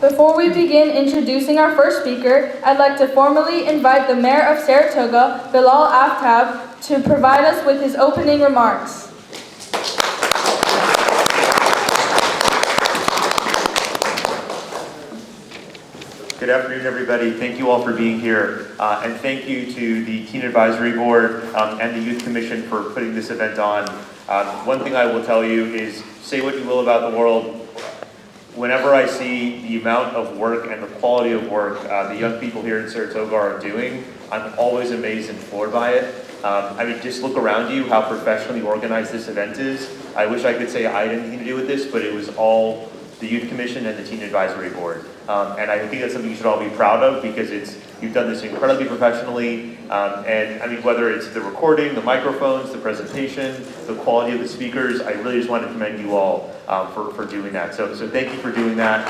Before we begin introducing our first speaker, I'd like to formally invite the Mayor of Saratoga, Bilal Aftab, to provide us with his opening remarks. Good afternoon, everybody. Thank you all for being here. And thank you to the Teen Advisory Board and the Youth Commission for putting this event on. One thing I will tell you is, say what you will about the world, whenever I see the amount of work and the quality of work the young people here in Saratoga are doing, I'm always amazed and floored by it. I mean, just look around you, how professionally organized this event is. I wish I could say I had anything to do with this, but it was all the Youth Commission and the Teen Advisory Board. And I think that's something you should all be proud of, because you've done this incredibly professionally. And I mean, whether it's the recording, the microphones, the presentation, the quality of the speakers, I really just want to commend you all for doing that. So thank you for doing that.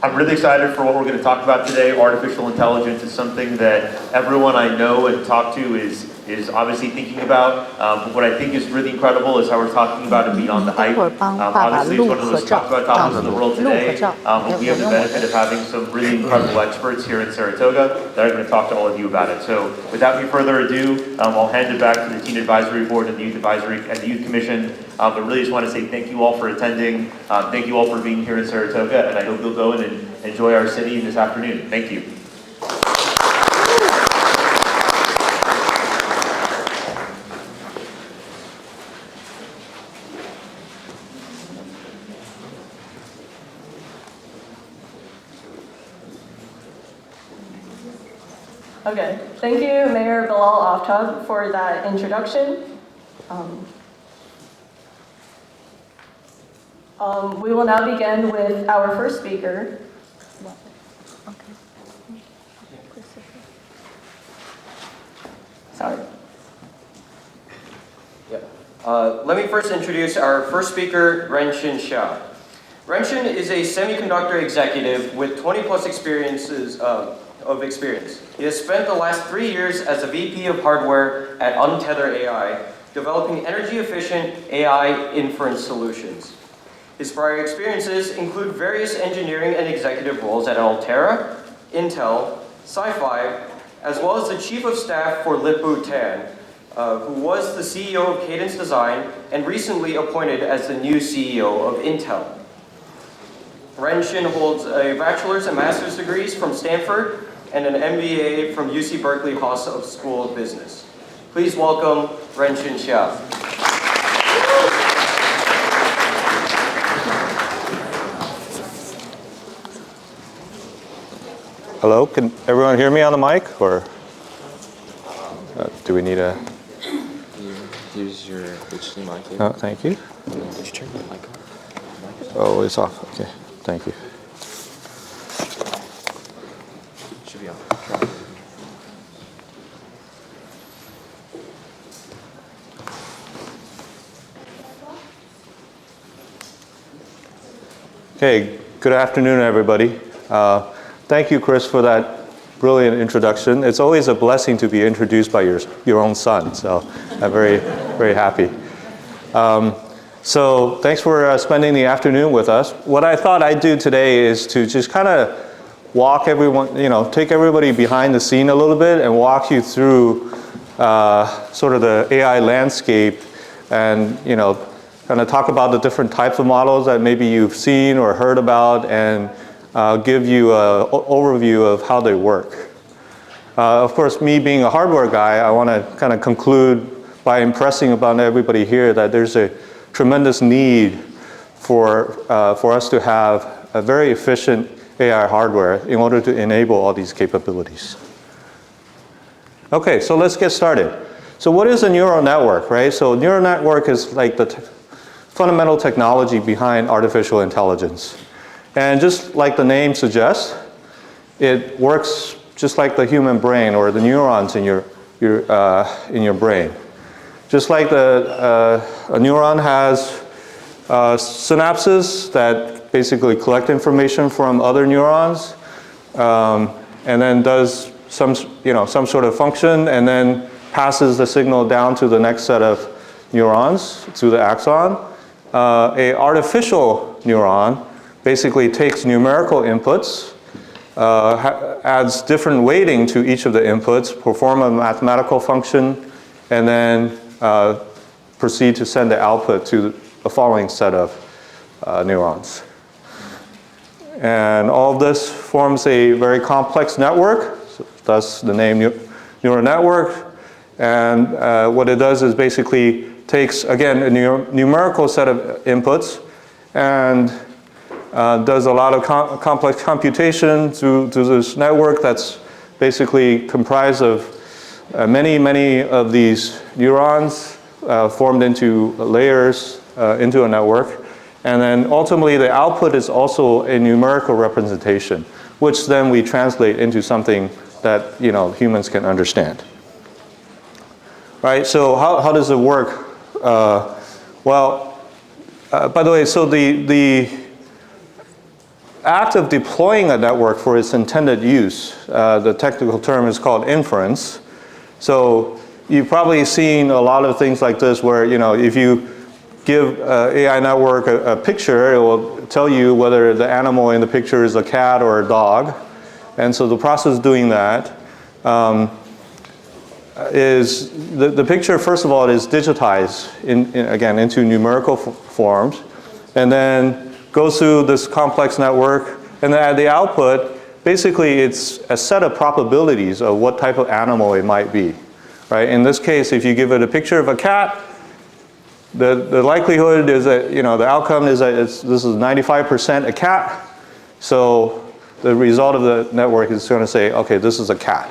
I'm really excited for what we're going to talk about today. Artificial intelligence is something that everyone I know and talk to is obviously thinking about. But what I think is really incredible is how we're talking about it beyond the hype. Obviously, it's one of the most talked about topics in the world today. But we have the benefit of having some really incredible experts here in Saratoga that are going to talk to all of you about it. So without any further ado, I'll hand it back to the Teen Advisory Board and the Youth Advisory and the Youth Commission. But really just want to say thank you all for attending. Thank you all for being here in Saratoga, and I hope you'll go in and enjoy our city this afternoon. Thank you. Okay, thank you, Mayor Bilal Aftab, for that introduction. We will now begin with our first speaker. Sorry. Let me first introduce our first speaker, Renxin. Renxin is a semiconductor executive with 20 plus experiences of experience. He has spent the last 3 years as a VP of hardware at Untether AI, developing energy efficient AI inference solutions. His prior experiences include various engineering and executive roles at Altera, Intel, Sci-Fi, as well as the Chief of Staff for Lip-Bu Tan, who was the CEO of Cadence Design and recently appointed as the new CEO of Intel. Renxin holds a bachelor's and master's degrees from Stanford and an MBA from UC Berkeley Haas School of Business. Please welcome Renxin Xia. Hello, can everyone hear me on the mic, or do we need a... Use your HDMI cable. Oh, thank you. Did you turn the mic off? Oh, it's off. Okay, thank you. Should be on. Okay, good afternoon, everybody. Thank you, Chris, for that brilliant introduction. It's always a blessing to be introduced by your own son, so I'm very, very happy. So thanks for spending the afternoon with us. What I thought I'd do today is to just kind of walk everyone, take everybody behind the scene a little bit and walk you through sort of the AI landscape and, kind of talk about the different types of models that maybe you've seen or heard about, and give you an overview of how they work. Of course, me being a hardware guy, I want to kind of conclude by impressing upon everybody here that there's a tremendous need for us to have a very efficient AI hardware in order to enable all these capabilities. Okay, so let's get started. So what is a neural network, right? So neural network is like the fundamental technology behind artificial intelligence. And just like the name suggests, it works just like the human brain or the neurons in your brain. Just like a neuron has synapses that basically collect information from other neurons, and then does some sort of function, and then passes the signal down to the next set of neurons through the axon. A artificial neuron basically takes numerical inputs, adds different weighting to each of the inputs, perform a mathematical function, and then proceed to send the output to the following set of neurons. And all of this forms a very complex network, thus the name neural network. And what it does is basically takes, again, a numerical set of inputs and does a lot of complex computation through this network that's basically comprised of many of these neurons formed into layers into a network. And then ultimately the output is also a numerical representation, which then we translate into something that humans can understand. Right, so how does it work? By the way, so the act of deploying a network for its intended use, the technical term is called inference. So you've probably seen a lot of things like this where, if you give AI network a picture, it will tell you whether the animal in the picture is a cat or a dog. And so the process of doing that is the picture, first of all, is digitized again into numerical forms, and then goes through this complex network, and then at the output, basically it's a set of probabilities of what type of animal it might be. Right? In this case, if you give it a picture of a cat, the likelihood is that, the outcome is that this is 95% a cat. So the result of the network is going to say, okay, this is a cat.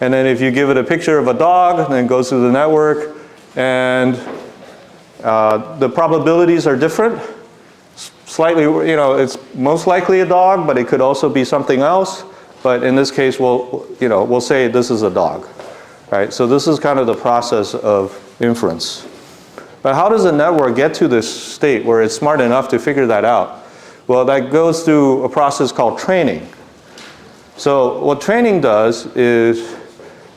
And then if you give it a picture of a dog, then it goes through the network, and the probabilities are different. Slightly, it's most likely a dog, but it could also be something else. But in this case, we'll say this is a dog. Right? So this is kind of the process of inference. But how does a network get to this state where it's smart enough to figure that out? Well, that goes through a process called training. So what training does is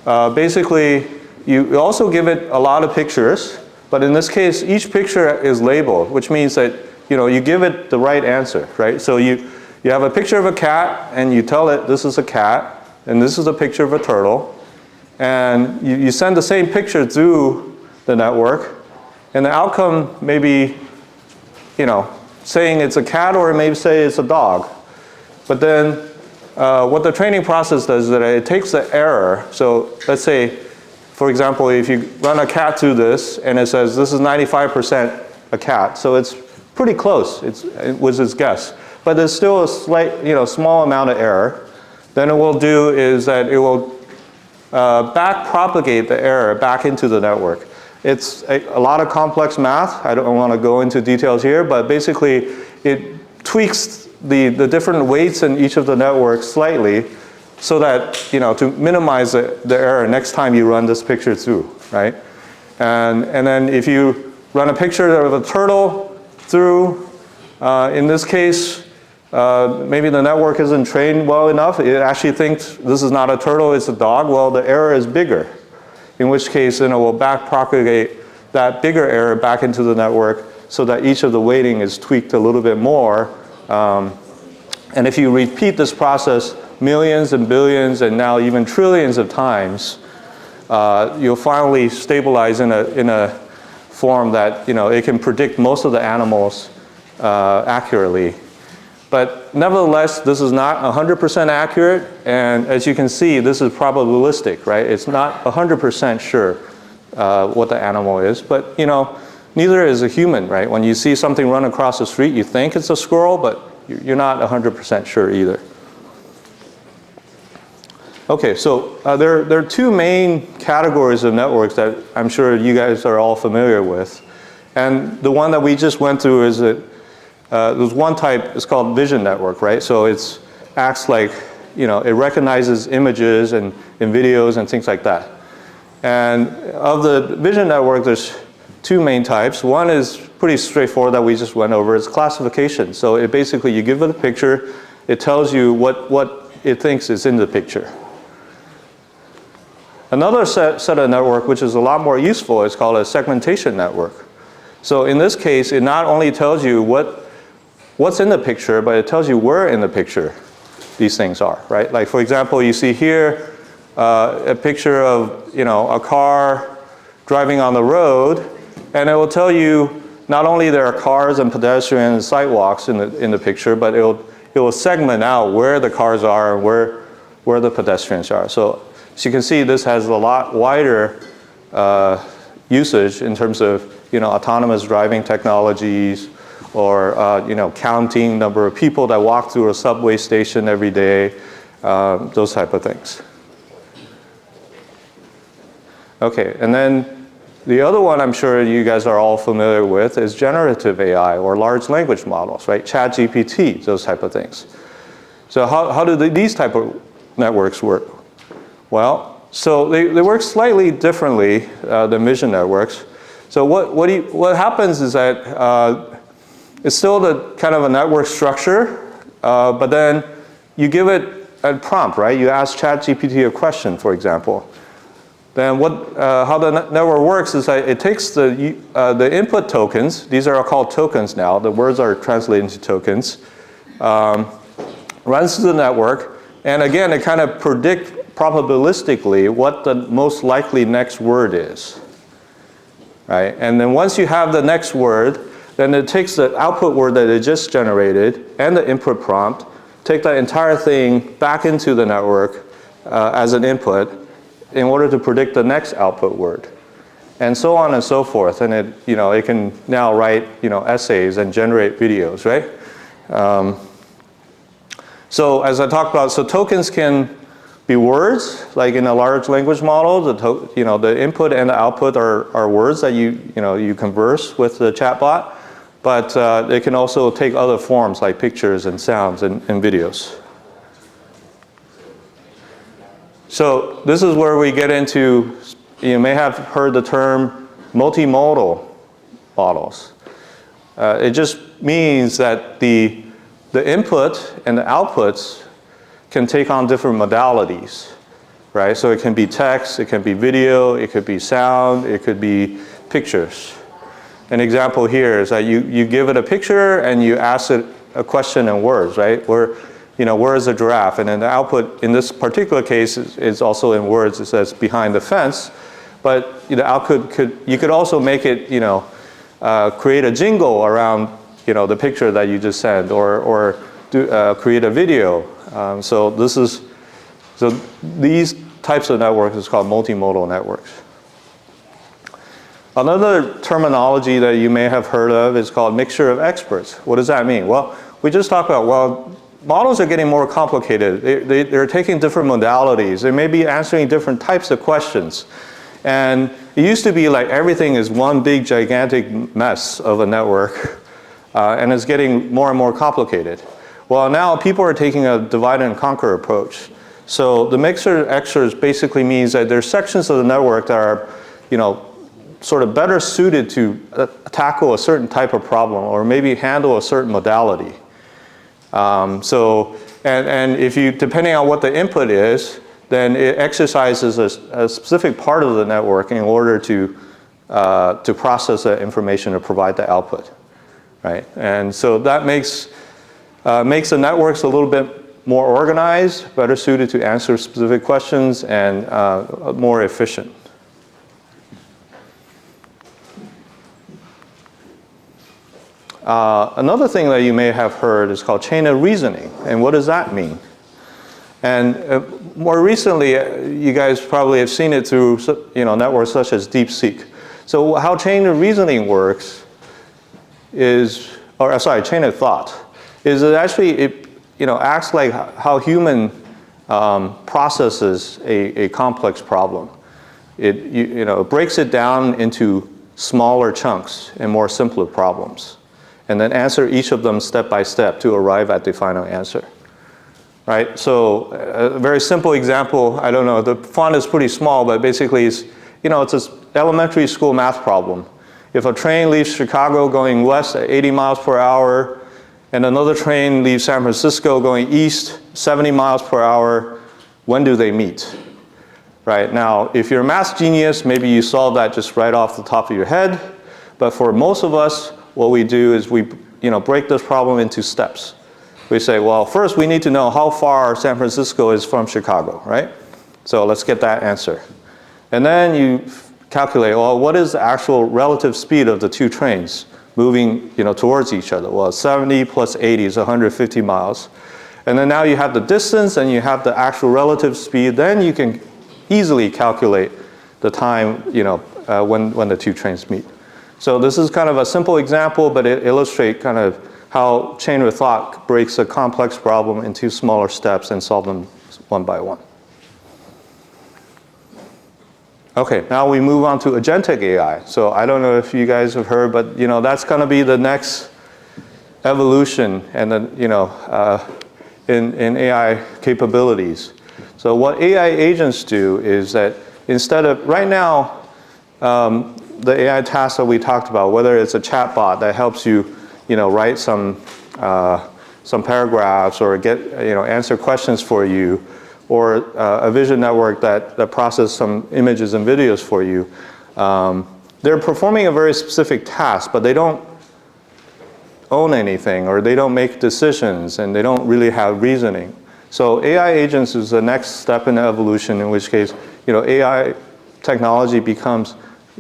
basically you also give it a lot of pictures, but in this case, each picture is labeled, which means that you give it the right answer, right? So you have a picture of a cat, and you tell it this is a cat, and this is a picture of a turtle, and you send the same picture through the network, and the outcome may be, saying it's a cat, or it may say it's a dog. But then what the training process does is that it takes the error. So let's say, for example, if you run a cat through this, and it says this is 95% a cat, so it's pretty close. It was its guess, but there's still a slight, small amount of error. Then it will do is that it will back propagate the error back into the network. It's a lot of complex math. I don't want to go into details here, but basically it tweaks the different weights in each of the networks slightly, so that to minimize the error next time you run this picture through, right? And then if you run a picture of a turtle through, in this case, maybe the network isn't trained well enough. It actually thinks this is not a turtle, it's a dog. Well, the error is bigger, in which case then it will back propagate that bigger error back into the network, so that each of the weighting is tweaked a little bit more. And if you repeat this process millions and billions and now even trillions of times, you'll finally stabilize in a form that it can predict most of the animals accurately. But nevertheless, this is not 100% accurate, and as you can see, this is probabilistic, right? It's not 100% sure what the animal is, but neither is a human, right? When you see something run across the street, you think it's a squirrel, but you're not 100% sure either. Okay, so there are two main categories of networks that I'm sure you guys are all familiar with. And the one that we just went through is that there's one type, it's called vision network, right? So it acts like, it recognizes images and videos and things like that. And of the vision network, there's two main types. One is pretty straightforward that we just went over. It's classification. So it basically, you give it a picture, it tells you what it thinks is in the picture. Another set of network, which is a lot more useful, is called a segmentation network. So in this case, it not only tells you what's in the picture, but it tells you where in the picture these things are, right? Like for example, you see here a picture of a car driving on the road, and it will tell you not only there are cars and pedestrians and sidewalks in the picture, but it will segment out where the cars are and where the pedestrians are. So as you can see, this has a lot wider usage in terms of autonomous driving technologies, or counting number of people that walk through a subway station every day, those type of things. Okay, and then the other one I'm sure you guys are all familiar with is generative AI or large language models, right? ChatGPT, those type of things. So how do these type of networks work? Well, so they work slightly differently than vision networks. So what happens is that it's still the kind of a network structure, but then you give it a prompt, right? You ask ChatGPT a question, for example. Then how the network works is that it takes the input tokens. These are called tokens now. The words are translated into tokens. Runs through the network, and again, it kind of predicts probabilistically what the most likely next word is, right? And then once you have the next word, then it takes the output word that it just generated and the input prompt, take that entire thing back into the network as an input in order to predict the next output word, and so on and so forth. And it can now write essays and generate videos, right? So as I talked about, so tokens can be words, like in a large language model. The input and the output are words that you converse with the chatbot, but they can also take other forms like pictures and sounds and videos. So this is where we get into, you may have heard the term multimodal models. It just means that the input and the outputs can take on different modalities, right? So it can be text, it can be video, it could be sound, it could be pictures. An example here is that you give it a picture and you ask it a question in words, right? Where is a giraffe? And then the output in this particular case is also in words. It says behind the fence, but the output you could also make it create a jingle around the picture that you just sent, or create a video. So these types of networks is called multimodal networks. Another terminology that you may have heard of is called mixture of experts. What does that mean? Well, we just talked about, models are getting more complicated. They're taking different modalities. They may be answering different types of questions. And it used to be like everything is one big gigantic mess of a network, and it's getting more and more complicated. Well, now people are taking a divide and conquer approach. So the mixture of experts basically means that there's sections of the network that are, sort of better suited to tackle a certain type of problem, or maybe handle a certain modality. And if depending on what the input is, then it exercises a specific part of the network in order to process that information and provide the output, right? And so that makes the networks a little bit more organized, better suited to answer specific questions, and more efficient. Another thing that you may have heard is called chain of reasoning. And what does that mean? And more recently, you guys probably have seen it through networks such as DeepSeek. So how chain of reasoning works is, chain of thought, is it actually acts like how human processes a complex problem. It breaks it down into smaller chunks and more simpler problems, and then answer each of them step by step to arrive at the final answer, right? So a very simple example, I don't know, the font is pretty small, but basically it's an elementary school math problem. If a train leaves Chicago going west at 80 miles per hour, and another train leaves San Francisco going east 70 miles per hour, when do they meet, right? Now, if you're a math genius, maybe you solve that just right off the top of your head. But for most of us, what we do is we break this problem into steps. We say, well, first we need to know how far San Francisco is from Chicago, right? So let's get that answer. And then you calculate, well, what is the actual relative speed of the two trains moving towards each other? Well, 70 plus 80 is 150 miles. And then now you have the distance and you have the actual relative speed. Then you can easily calculate the time when the two trains meet. So this is kind of a simple example, but it illustrates kind of how chain of thought breaks a complex problem into smaller steps and solve them one by one. Okay, now we move on to agentic AI. So I don't know if you guys have heard, but that's going to be the next evolution and in AI capabilities. So what AI agents do is that instead of right now, the AI tasks that we talked about, whether it's a chatbot that helps you, write some paragraphs or get answer questions for you, or a vision network that processes some images and videos for you. They're performing a very specific task, but they don't own anything, or they don't make decisions, and they don't really have reasoning. So AI agents is the next step in the evolution, in which case, AI technology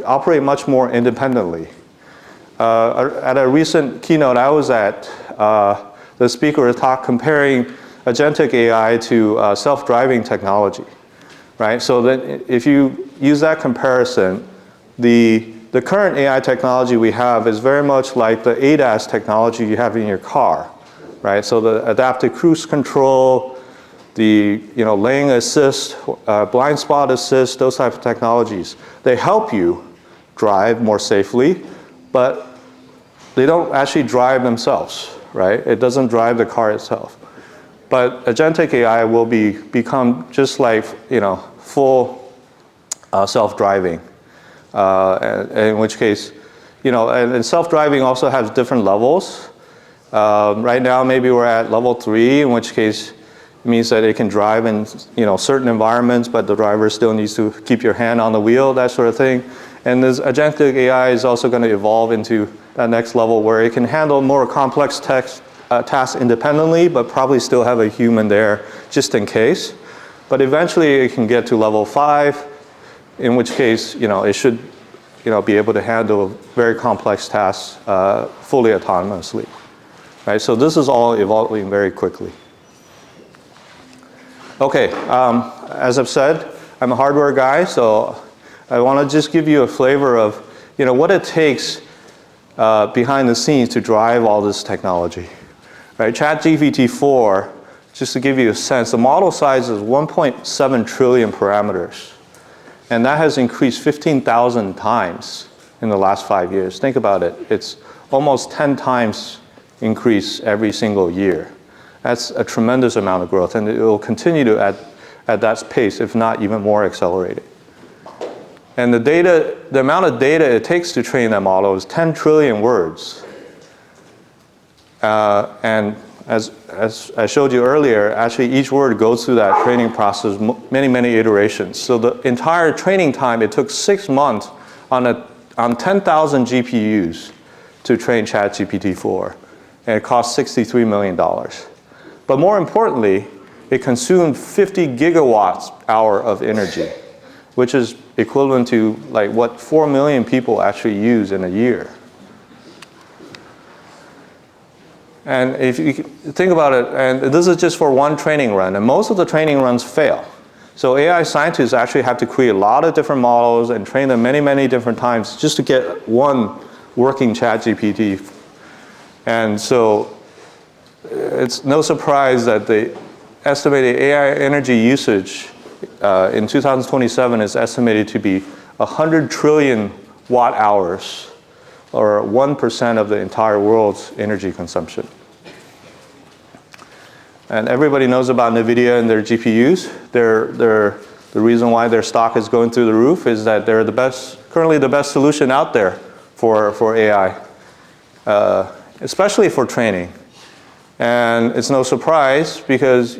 operate much more independently. At a recent keynote I was at, the speaker talked comparing agentic AI to self-driving technology, right? So that if you use that comparison, the current AI technology we have is very much like the ADAS technology you have in your car, right? So the adaptive cruise control, the lane assist, blind spot assist, those types of technologies, they help you drive more safely, but they don't actually drive themselves, right? It doesn't drive the car itself. But agentic AI will become just like full self-driving, in which case, and self-driving also has different levels. Right now, maybe we're at level 3, in which case it means that it can drive in certain environments, but the driver still needs to keep your hand on the wheel, that sort of thing. And this agentic AI is also going to evolve into that next level where it can handle more complex tasks independently, but probably still have a human there just in case. But eventually it can get to level 5, in which case it should be able to handle very complex tasks fully autonomously. Right? So this is all evolving very quickly. Okay, as I've said, I'm a hardware guy, so I want to just give you a flavor of what it takes behind the scenes to drive all this technology. Right? ChatGPT 4, just to give you a sense, the model size is 1.7 trillion parameters. And that has increased 15,000 times in the last 5 years. Think about it. It's almost 10 times increase every single year. That's a tremendous amount of growth, and it will continue to at that pace, if not even more accelerated. And the amount of data it takes to train that model is 10 trillion words. And as I showed you earlier, actually each word goes through that training process many iterations. So the entire training time, it took 6 months on 10,000 GPUs to train ChatGPT 4. And it cost $63 million. But more importantly, it consumed 50 gigawatts hour of energy, which is equivalent to like what 4 million people actually use in a year. And if you think about it, and this is just for one training run, and most of the training runs fail. So AI scientists actually have to create a lot of different models and train them many different times just to get one working ChatGPT. And so it's no surprise that the estimated AI energy usage in 2027 is estimated to be 100 trillion watt hours, or 1% of the entire world's energy consumption. And everybody knows about NVIDIA and their GPUs. The reason why their stock is going through the roof is that they're currently the best solution out there for AI, especially for training. And it's no surprise because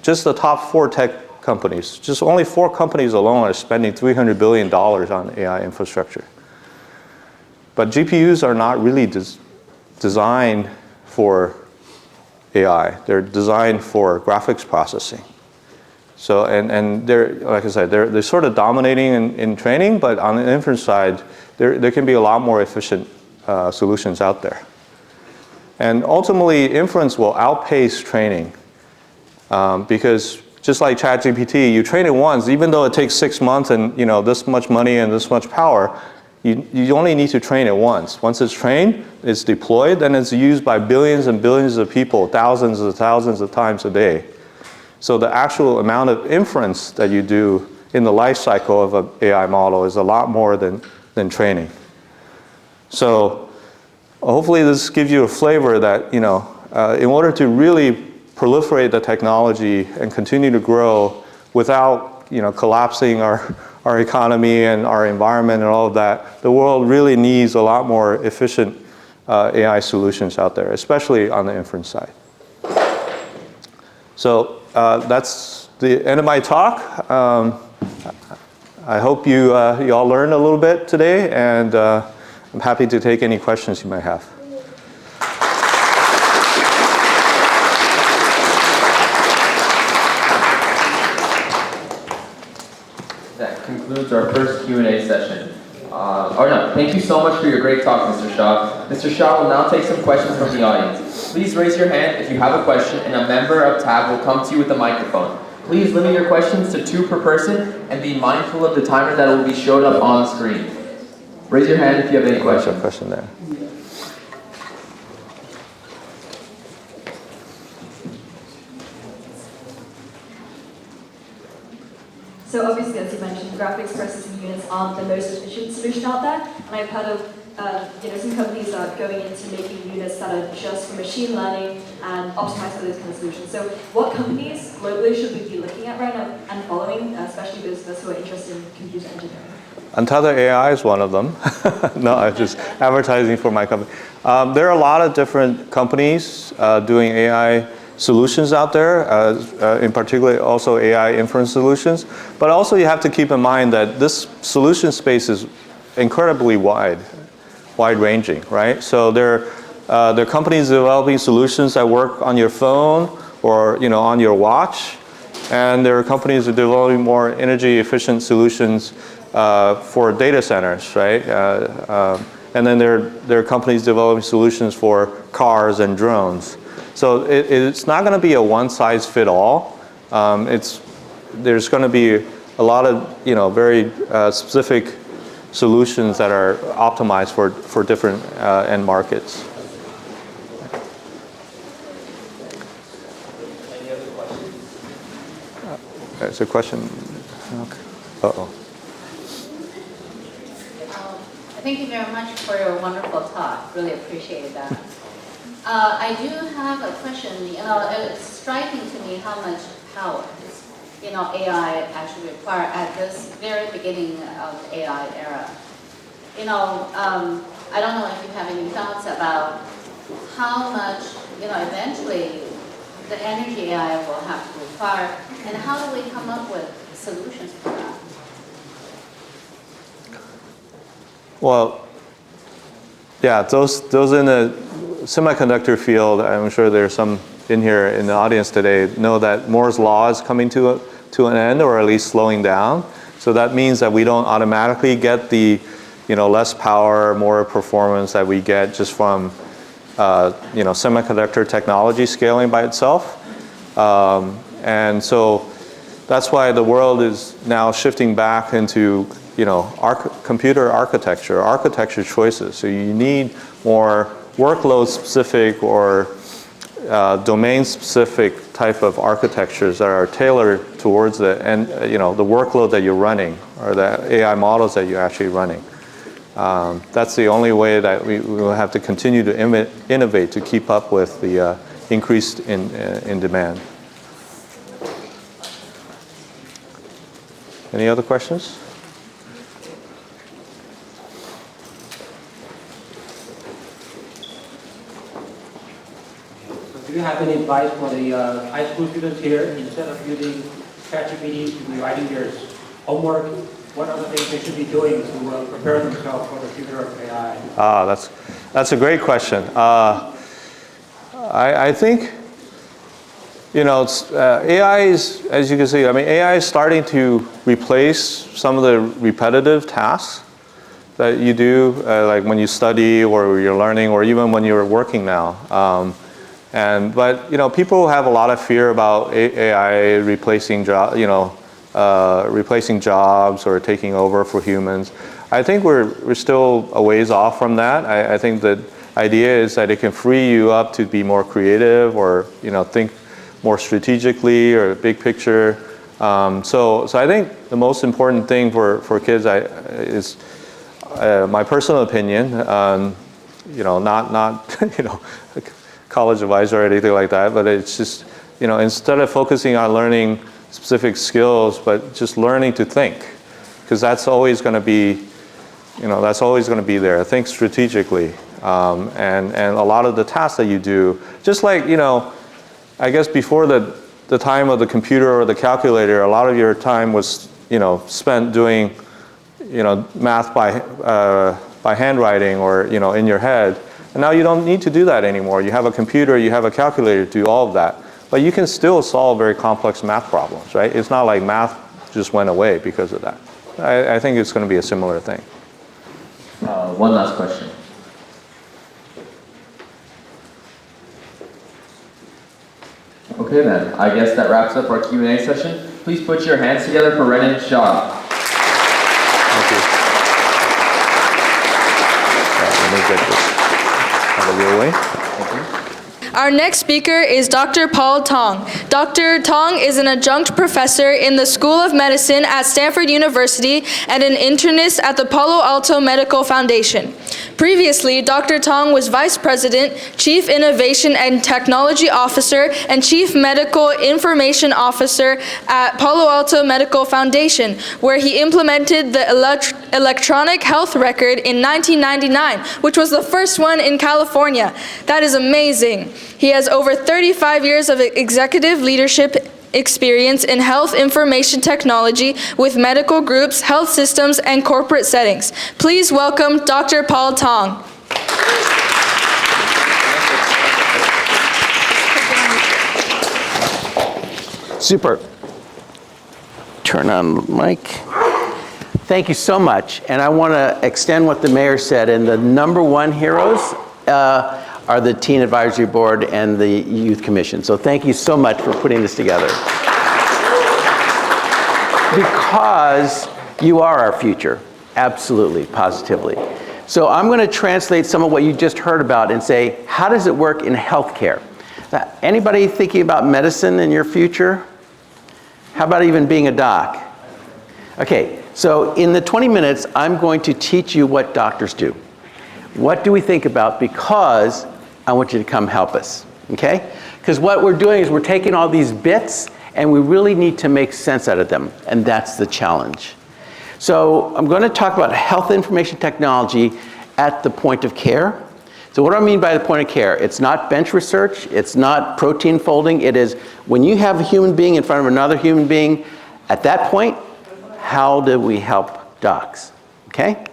just the top 4 tech companies. Just only 4 companies alone are spending $300 billion on AI infrastructure. But GPUs are not really designed for AI. They're designed for graphics processing. So, and they're, like I said, they're sort of dominating in training, but on the inference side, there can be a lot more efficient solutions out there. And ultimately, inference will outpace training because just like ChatGPT, you train it once, even though it takes 6 months and this much money and this much power, you only need to train it once. Once it's trained, it's deployed, then it's used by billions and billions of people, thousands of times a day. So the actual amount of inference that you do in the life cycle of an AI model is a lot more than training. So hopefully this gives you a flavor that, in order to really proliferate the technology and continue to grow without, collapsing our economy and our environment and all of that, the world really needs a lot more efficient AI solutions out there, especially on the inference side. So that's the end of my talk. I hope you all learned a little bit today, and I'm happy to take any questions you might have. That concludes our first Q&A session. Thank you so much for your great talk, Mr. Shah. Mr. Shah will now take some questions from the audience. Please raise your hand if you have a question, and a member of TAB will come to you with a microphone. Please limit your questions to 2 per person, and be mindful of the timer that will be showed up on screen. Raise your hand if you have any questions. There's a question there. So obviously, as you mentioned, graphics processing units aren't the most efficient solution out there, and I've heard of some companies are going into making units that are just for machine learning and optimized for those kind of solutions. So what companies globally should we be looking at right now and following, especially those of us who are interested in computer engineering? Untether AI is one of them. No, I'm just advertising for my company. There are a lot of different companies doing AI solutions out there, in particular also AI inference solutions. But also you have to keep in mind that this solution space is incredibly wide-ranging, right? So there are companies developing solutions that work on your phone or on your watch, and there are companies that are developing more energy-efficient solutions for data centers, right? And then there are companies developing solutions for cars and drones. So it's not going to be a one-size-fits-all. There's going to be a lot of very specific solutions that are optimized for different end markets. Any other questions? There's a question. Okay. Uh-oh. Thank you very much for your wonderful talk. Really appreciate that. I do have a question. It's striking to me how much power AI actually require at this very beginning of the AI era. I don't know if you have any thoughts about how much eventually the energy AI will have to require, and how do we come up with solutions for that? Well, yeah, those in the semiconductor field, I'm sure there's some in here in the audience today, know that Moore's law is coming to an end, or at least slowing down. So that means that we don't automatically get the less power, more performance that we get just from semiconductor technology scaling by itself. And so that's why the world is now shifting back into computer architecture choices. So you need more workload-specific or domain-specific type of architectures that are tailored towards the workload that you're running, or the AI models that you're actually running. That's the only way that we will have to continue to innovate to keep up with the increase in demand. Any other questions? Do you have any advice for the high school students here? Instead of using ChatGPT to be writing their homework? What other things they should be doing to prepare themselves for the future of AI? That's a great question. I think, AI is, as you can see, AI is starting to replace some of the repetitive tasks that you do, like when you study or you're learning, or even when you're working now. But people have a lot of fear about AI replacing replacing jobs or taking over for humans. I think we're still a ways off from that. I think the idea is that it can free you up to be more creative, or think more strategically or big picture. So I think the most important thing for kids is my personal opinion. Not college advice or anything like that, but it's just instead of focusing on learning specific skills, but just learning to think, because that's always going to be there. Think strategically, and a lot of the tasks that you do, just like I guess before the time of the computer or the calculator, a lot of your time was spent doing math by handwriting or in your head, and now you don't need to do that anymore. You have a computer, you have a calculator to do all of that. But you can still solve very complex math problems, right? It's not like math just went away because of that. I think it's going to be a similar thing. One last question. Okay then, I guess that wraps up our Q&A session. Please put your hands together for Renxin Shah. Thank you. Let me get this out of your way. Thank you. Our next speaker is Dr. Paul Tang. Dr. Tang is an adjunct professor in the School of Medicine at Stanford University and an internist at the Palo Alto Medical Foundation. Previously, Dr. Tang was Vice President, Chief Innovation and Technology Officer, and Chief Medical Information Officer at Palo Alto Medical Foundation, where he implemented the electronic health record in 1999, which was the first one in California. That is amazing. He has over 35 years of executive leadership experience in health information technology with medical groups, health systems, and corporate settings. Please welcome Dr. Paul Tang. Super. Turn on the mic. Thank you so much. And I want to extend what the mayor said. And the number one heroes are the Teen Advisory Board and the Youth Commission. So thank you so much for putting this together. Because you are our future. Absolutely, positively. So I'm going to translate some of what you just heard about and say, how does it work in healthcare? Anybody thinking about medicine in your future? How about even being a doc? Okay, so in the 20 minutes, I'm going to teach you what doctors do. What do we think about? Because I want you to come help us, okay? Because what we're doing is we're taking all these bits and we really need to make sense out of them, and that's the challenge. So I'm going to talk about health information technology at the point of care. So what do I mean by the point of care? It's not bench research, it's not protein folding, it is when you have a human being in front of another human being, at that point, how do we help docs, okay?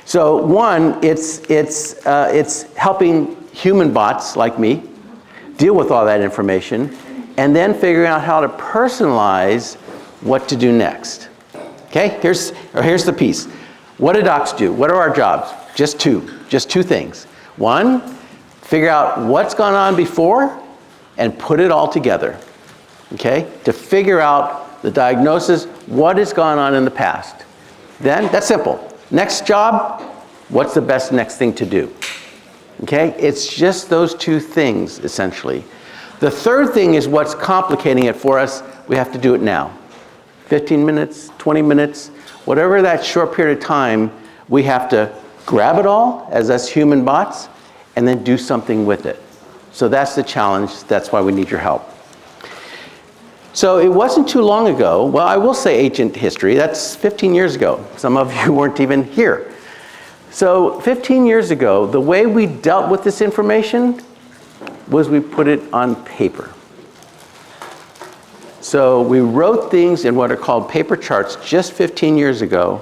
So one, it's helping human bots like me deal with all that information and then figuring out how to personalize what to do next. Okay, here's the piece. What do docs do? What are our jobs? Just two things. One, figure out what's gone on before and put it all together. Okay, to figure out the diagnosis, what has gone on in the past. Then, that's simple. Next job, what's the best next thing to do? Okay, it's just those two things, essentially. The third thing is what's complicating it for us. We have to do it now. 15 minutes, 20 minutes, whatever that short period of time, we have to grab it all as us human bots and then do something with it. So that's the challenge. That's why we need your help. So it wasn't too long ago, well, I will say ancient history, that's 15 years ago. Some of you weren't even here. So 15 years ago, the way we dealt with this information was we put it on paper. So we wrote things in what are called paper charts just 15 years ago,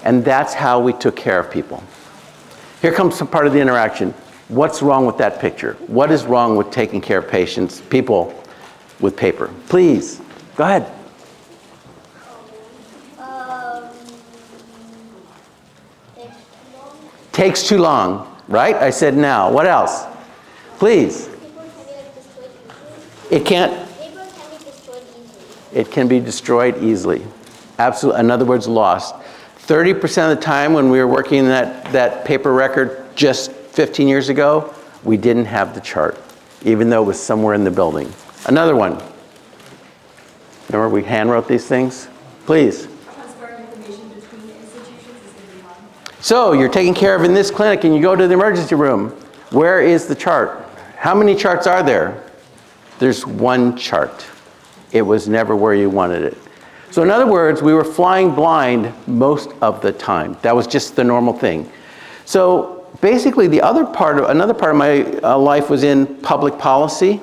and that's how we took care of people. Here comes some part of the interaction. What's wrong with that picture? What is wrong with taking care of people with paper? Please, go ahead. Takes too long, right? I said now. What else? Please. It can't. It can be destroyed easily. Absolutely. In other words, lost. 30% of the time when we were working that paper record just 15 years ago, we didn't have the chart, even though it was somewhere in the building. Another one. Remember we handwrote these things? Please. So you're taken care of in this clinic and you go to the emergency room. Where is the chart? How many charts are there? There's one chart. It was never where you wanted it. So in other words, we were flying blind most of the time. That was just the normal thing. So basically another part of my life was in public policy.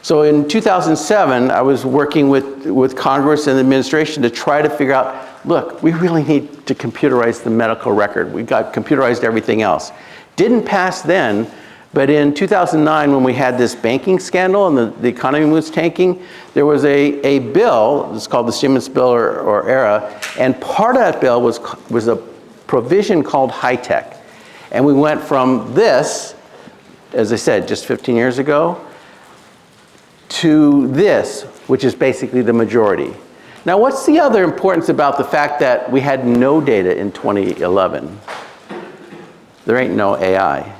So in 2007, I was working with Congress and the administration to try to figure out, look, we really need to computerize the medical record. We got computerized everything else. Didn't pass then, but in 2009 when we had this banking scandal and the economy was tanking, there was a bill, it's called the stimulus bill or ERA, and part of that bill was a provision called high-tech. And we went from this, as I said, just 15 years ago, to this, which is basically the majority. Now, what's the other importance about the fact that we had no data in 2011? There ain't no AI.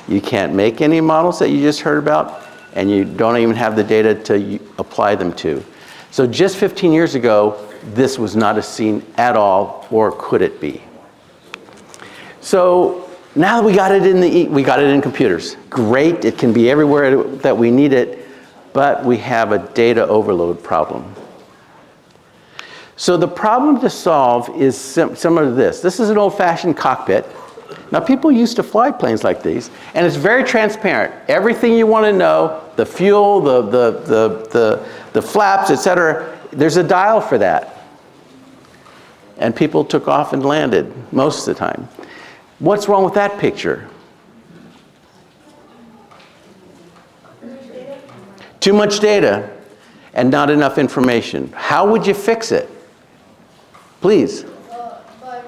You can't make any models that you just heard about, and you don't even have the data to apply them to. So just 15 years ago, this was not a scene at all, or could it be? So now we got it in computers. Great, it can be everywhere that we need it, but we have a data overload problem. So the problem to solve is similar to this. This is an old-fashioned cockpit. Now people used to fly planes like these, and it's very transparent. Everything you want to know, the fuel, the flaps, etc., there's a dial for that. And people took off and landed most of the time. What's wrong with that picture? Too much data and not enough information. How would you fix it? Please. By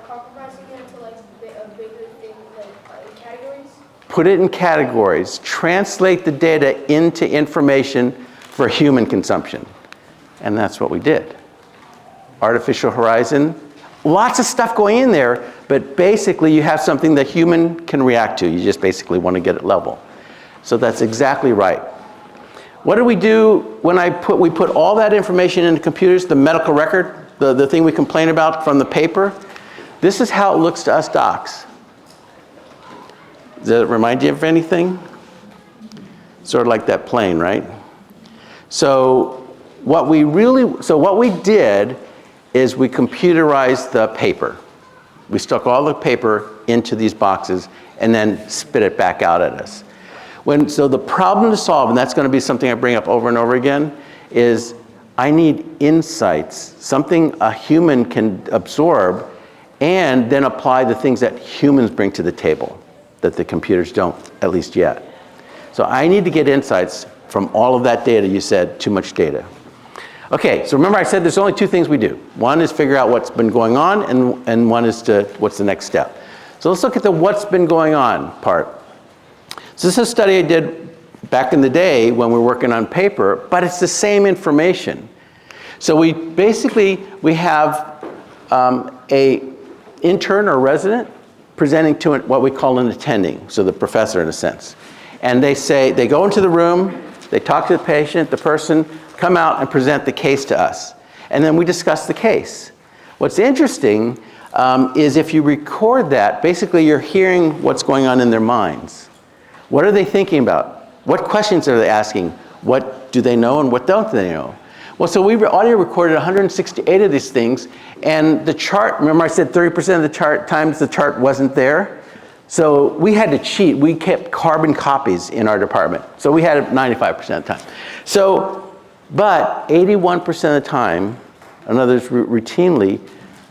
compromising it into like a bigger thing, like categories? Put it in categories. Translate the data into information for human consumption. And that's what we did. Artificial horizon. Lots of stuff going in there, but basically you have something that human can react to. You just basically want to get it level. So that's exactly right. What do we do when we put all that information into computers, the medical record, the thing we complain about from the paper? This is how it looks to us docs. Does it remind you of anything? Sort of like that plane, right? So what we did is we computerized the paper. We stuck all the paper into these boxes and then spit it back out at us. So the problem to solve, and that's going to be something I bring up over and over again, is I need insights, something a human can absorb and then apply the things that humans bring to the table that the computers don't, at least yet. So I need to get insights from all of that data. You said too much data. Okay, so remember I said there's only two things we do. One is figure out what's been going on, and one is what's the next step. So let's look at the what's been going on part. So this is a study I did back in the day when we were working on paper, but it's the same information. So we have a intern or resident presenting to what we call an attending, so the professor in a sense. And they go into the room, they talk to the patient, the person, come out and present the case to us. And then we discuss the case. What's interesting is if you record that, basically you're hearing what's going on in their minds. What are they thinking about? What questions are they asking? What do they know and what don't they know? Well, so we audio recorded 168 of these things, and the chart, remember I said 30% of the times the chart wasn't there? So we had to cheat. We kept carbon copies in our department. So we had it 95% of the time. So But 81% of the time, in other words, routinely,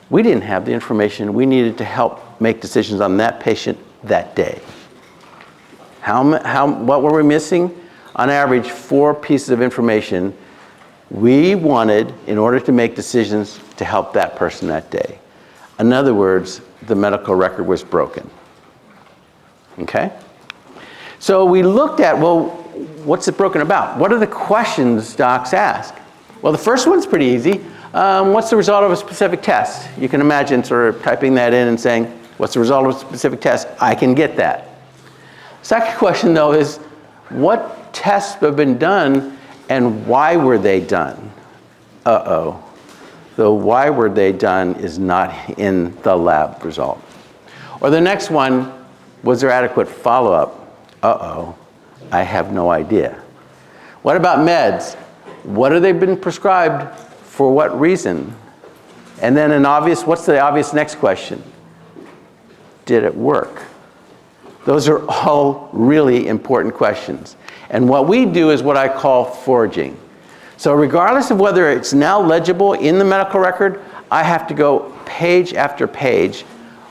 we didn't have the information we needed to help make decisions on that patient that day. What were we missing? On average, 4 pieces of information we wanted in order to make decisions to help that person that day. In other words, the medical record was broken. Okay? So we looked at, well, what's it broken about? What are the questions docs ask? Well, the first one's pretty easy. What's the result of a specific test? You can imagine sort of typing that in and saying, what's the result of a specific test? I can get that. Second question, though, is what tests have been done and why were they done? Uh-oh. The why were they done is not in the lab result. Or the next one, was there adequate follow-up? Uh-oh, I have no idea. What about meds? What have they been prescribed? For what reason? And then what's the obvious next question? Did it work? Those are all really important questions. And what we do is what I call foraging. So regardless of whether it's now legible in the medical record, I have to go page after page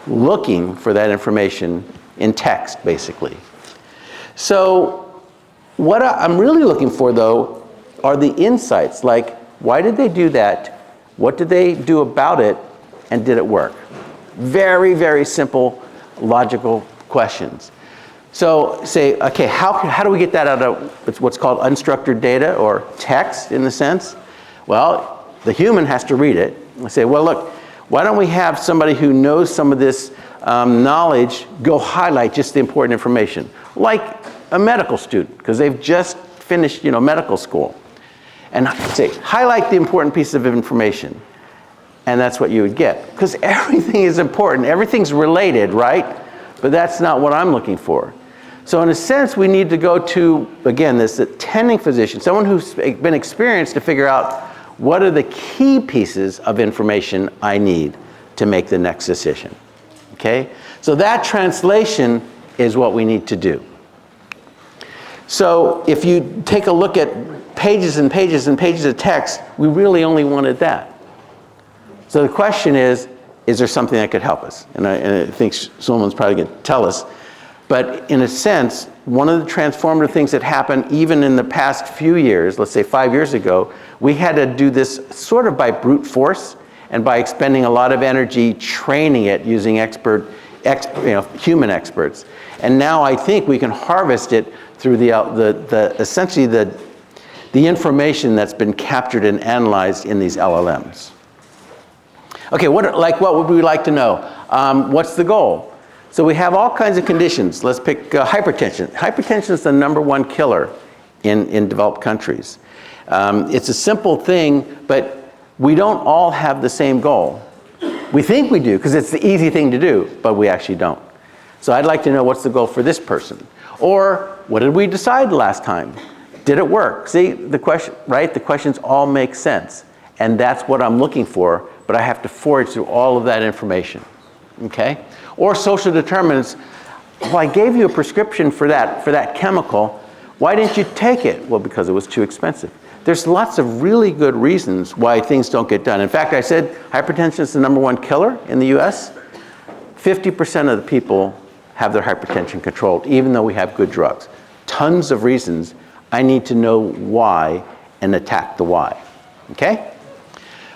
looking for that information in text, basically. So what I'm really looking for, though, are the insights, like why did they do that? What did they do about it? And did it work? Very, very simple, logical questions. So say, okay, how do we get that out of what's called unstructured data or text in the sense? Well, the human has to read it and say, well, look, why don't we have somebody who knows some of this knowledge go highlight just the important information, like a medical student, because they've just finished, medical school. And say, highlight the important piece of information. And that's what you would get. Because everything is important. Everything's related, right? But that's not what I'm looking for. So in a sense, we need to go to, again, this attending physician, someone who's been experienced to figure out what are the key pieces of information I need to make the next decision. Okay? So that translation is what we need to do. So if you take a look at pages and pages and pages of text, we really only wanted that. So the question is there something that could help us? And I think Sulman's probably going to tell us. But in a sense, one of the transformative things that happened even in the past few years, let's say 5 years ago, we had to do this sort of by brute force and by expending a lot of energy training it using human experts. And now I think we can harvest it through essentially the information that's been captured and analyzed in these LLMs. Okay, what would we like to know? What's the goal? So we have all kinds of conditions. Let's pick hypertension. Hypertension is the #1 killer in developed countries. It's a simple thing, but we don't all have the same goal. We think we do because it's the easy thing to do, but we actually don't. So I'd like to know what's the goal for this person. Or what did we decide last time? Did it work? See, the question, right? The questions all make sense. And that's what I'm looking for, but I have to forage through all of that information. Okay? Or social determinants. Well, I gave you a prescription for that chemical. Why didn't you take it? Well, because it was too expensive. There's lots of really good reasons why things don't get done. In fact, I said hypertension is the #1 killer in the US. 50% of the people have their hypertension controlled, even though we have good drugs. Tons of reasons. I need to know why and attack the why. Okay?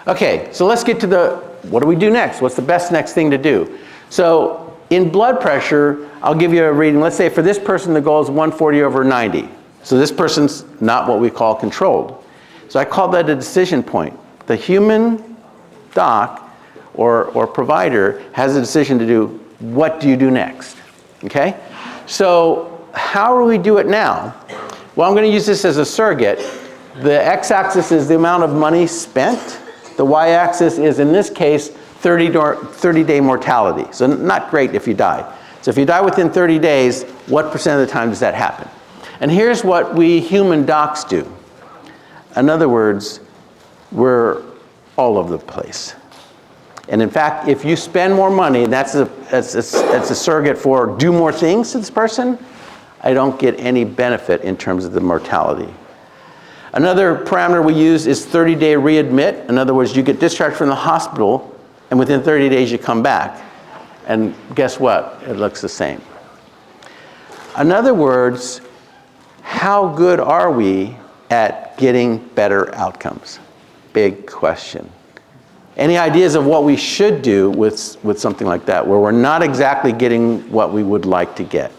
Okay, so let's get to what do we do next? What's the best next thing to do? So in blood pressure, I'll give you a reading. Let's say for this person, the goal is 140/90. So this person's not what we call controlled. So I call that a decision point. The human doc or provider has a decision to do, what do you do next? Okay? So how do we do it now? Well, I'm going to use this as a surrogate. The x-axis is the amount of money spent. The y-axis is, in this case, 30-day mortality. So not great if you die. So if you die within 30 days, what percent of the time does that happen? And here's what we human docs do. In other words, we're all over the place. And in fact, if you spend more money, that's a surrogate for do more things to this person, I don't get any benefit in terms of the mortality. Another parameter we use is 30-day readmit. In other words, you get discharged from the hospital, and within 30 days you come back. And guess what? It looks the same. In other words, how good are we at getting better outcomes? Big question. Any ideas of what we should do with something like that, where we're not exactly getting what we would like to get?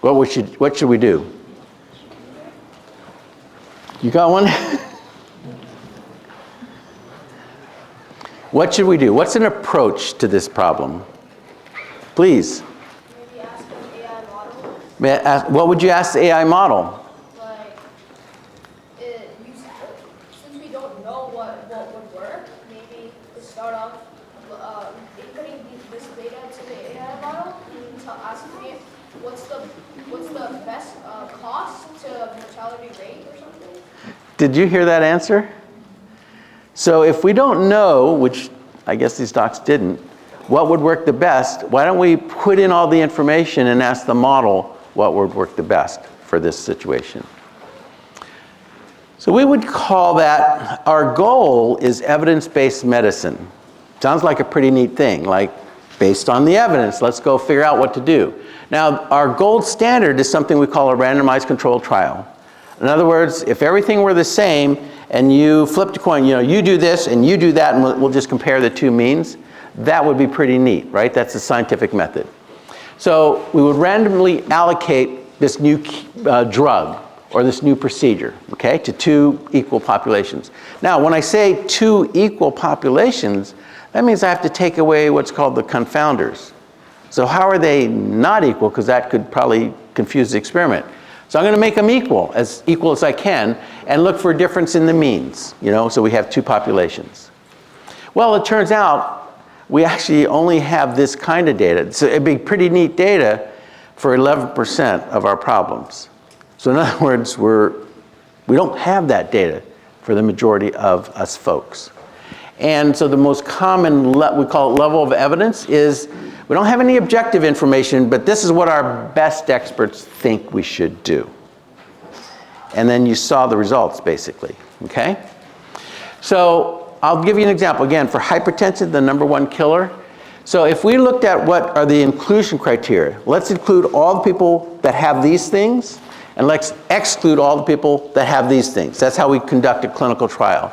What should we do? You got one? What should we do? What's an approach to this problem? Please. Maybe ask an AI model. What would you ask the AI model? Like, since we don't know what would work, maybe to start off inputting this data to the AI model and asking it what's the best cost to mortality rate or something. Did you hear that answer? So if we don't know, which I guess these docs didn't, what would work the best, why don't we put in all the information and ask the model what would work the best for this situation? So we would call that, our goal is evidence-based medicine. Sounds like a pretty neat thing, like based on the evidence, let's go figure out what to do. Now, our gold standard is something we call a randomized controlled trial. In other words, if everything were the same and you flipped a coin, you do this and you do that, and we'll just compare the two means, that would be pretty neat, right? That's the scientific method. So we would randomly allocate this new drug or this new procedure, okay, to two equal populations. Now, when I say two equal populations, that means I have to take away what's called the confounders. So how are they not equal? Because that could probably confuse the experiment. So I'm going to make them equal as I can and look for a difference in the means, so we have two populations. Well, it turns out we actually only have this kind of data. So it'd be pretty neat data for 11% of our problems. So in other words, we don't have that data for the majority of us folks. And so the most common, we call it level of evidence, is we don't have any objective information, but this is what our best experts think we should do. And then you saw the results, basically, okay? So I'll give you an example. Again, for hypertension, the #1 killer. So if we looked at what are the inclusion criteria, let's include all the people that have these things, and let's exclude all the people that have these things. That's how we conduct a clinical trial.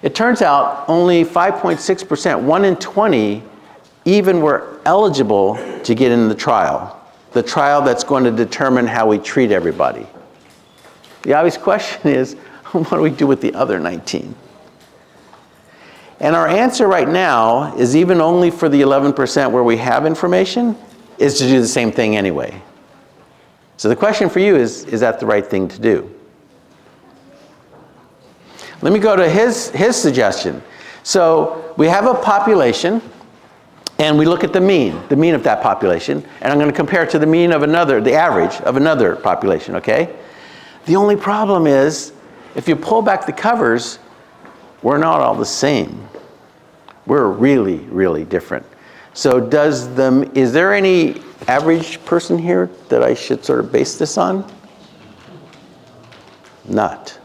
It turns out only 5.6%, 1 in 20, even were eligible to get in the trial that's going to determine how we treat everybody. The obvious question is, what do we do with the other 19? And our answer right now is, even only for the 11% where we have information, is to do the same thing anyway. So the question for you is that the right thing to do? Let me go to his suggestion. So we have a population, and we look at the mean of that population, and I'm going to compare it to the mean of the average of another population, okay? The only problem is, if you pull back the covers, we're not all the same. We're really, really different. So is there any average person here that I should sort of base this on? Not,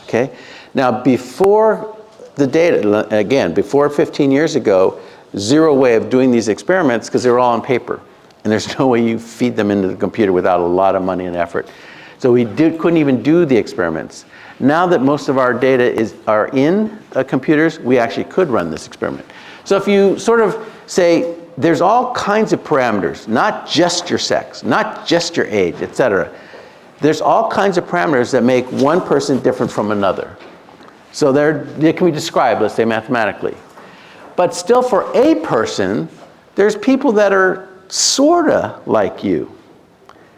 okay? Now, before the data, again, before 15 years ago, zero way of doing these experiments because they were all on paper. And there's no way you feed them into the computer without a lot of money and effort. So we couldn't even do the experiments. Now that most of our data are in computers, we actually could run this experiment. So if you sort of say, there's all kinds of parameters, not just your sex, not just your age, etc. There's all kinds of parameters that make one person different from another. So they can be described, let's say, mathematically. But still, for a person, there's people that are sorta like you.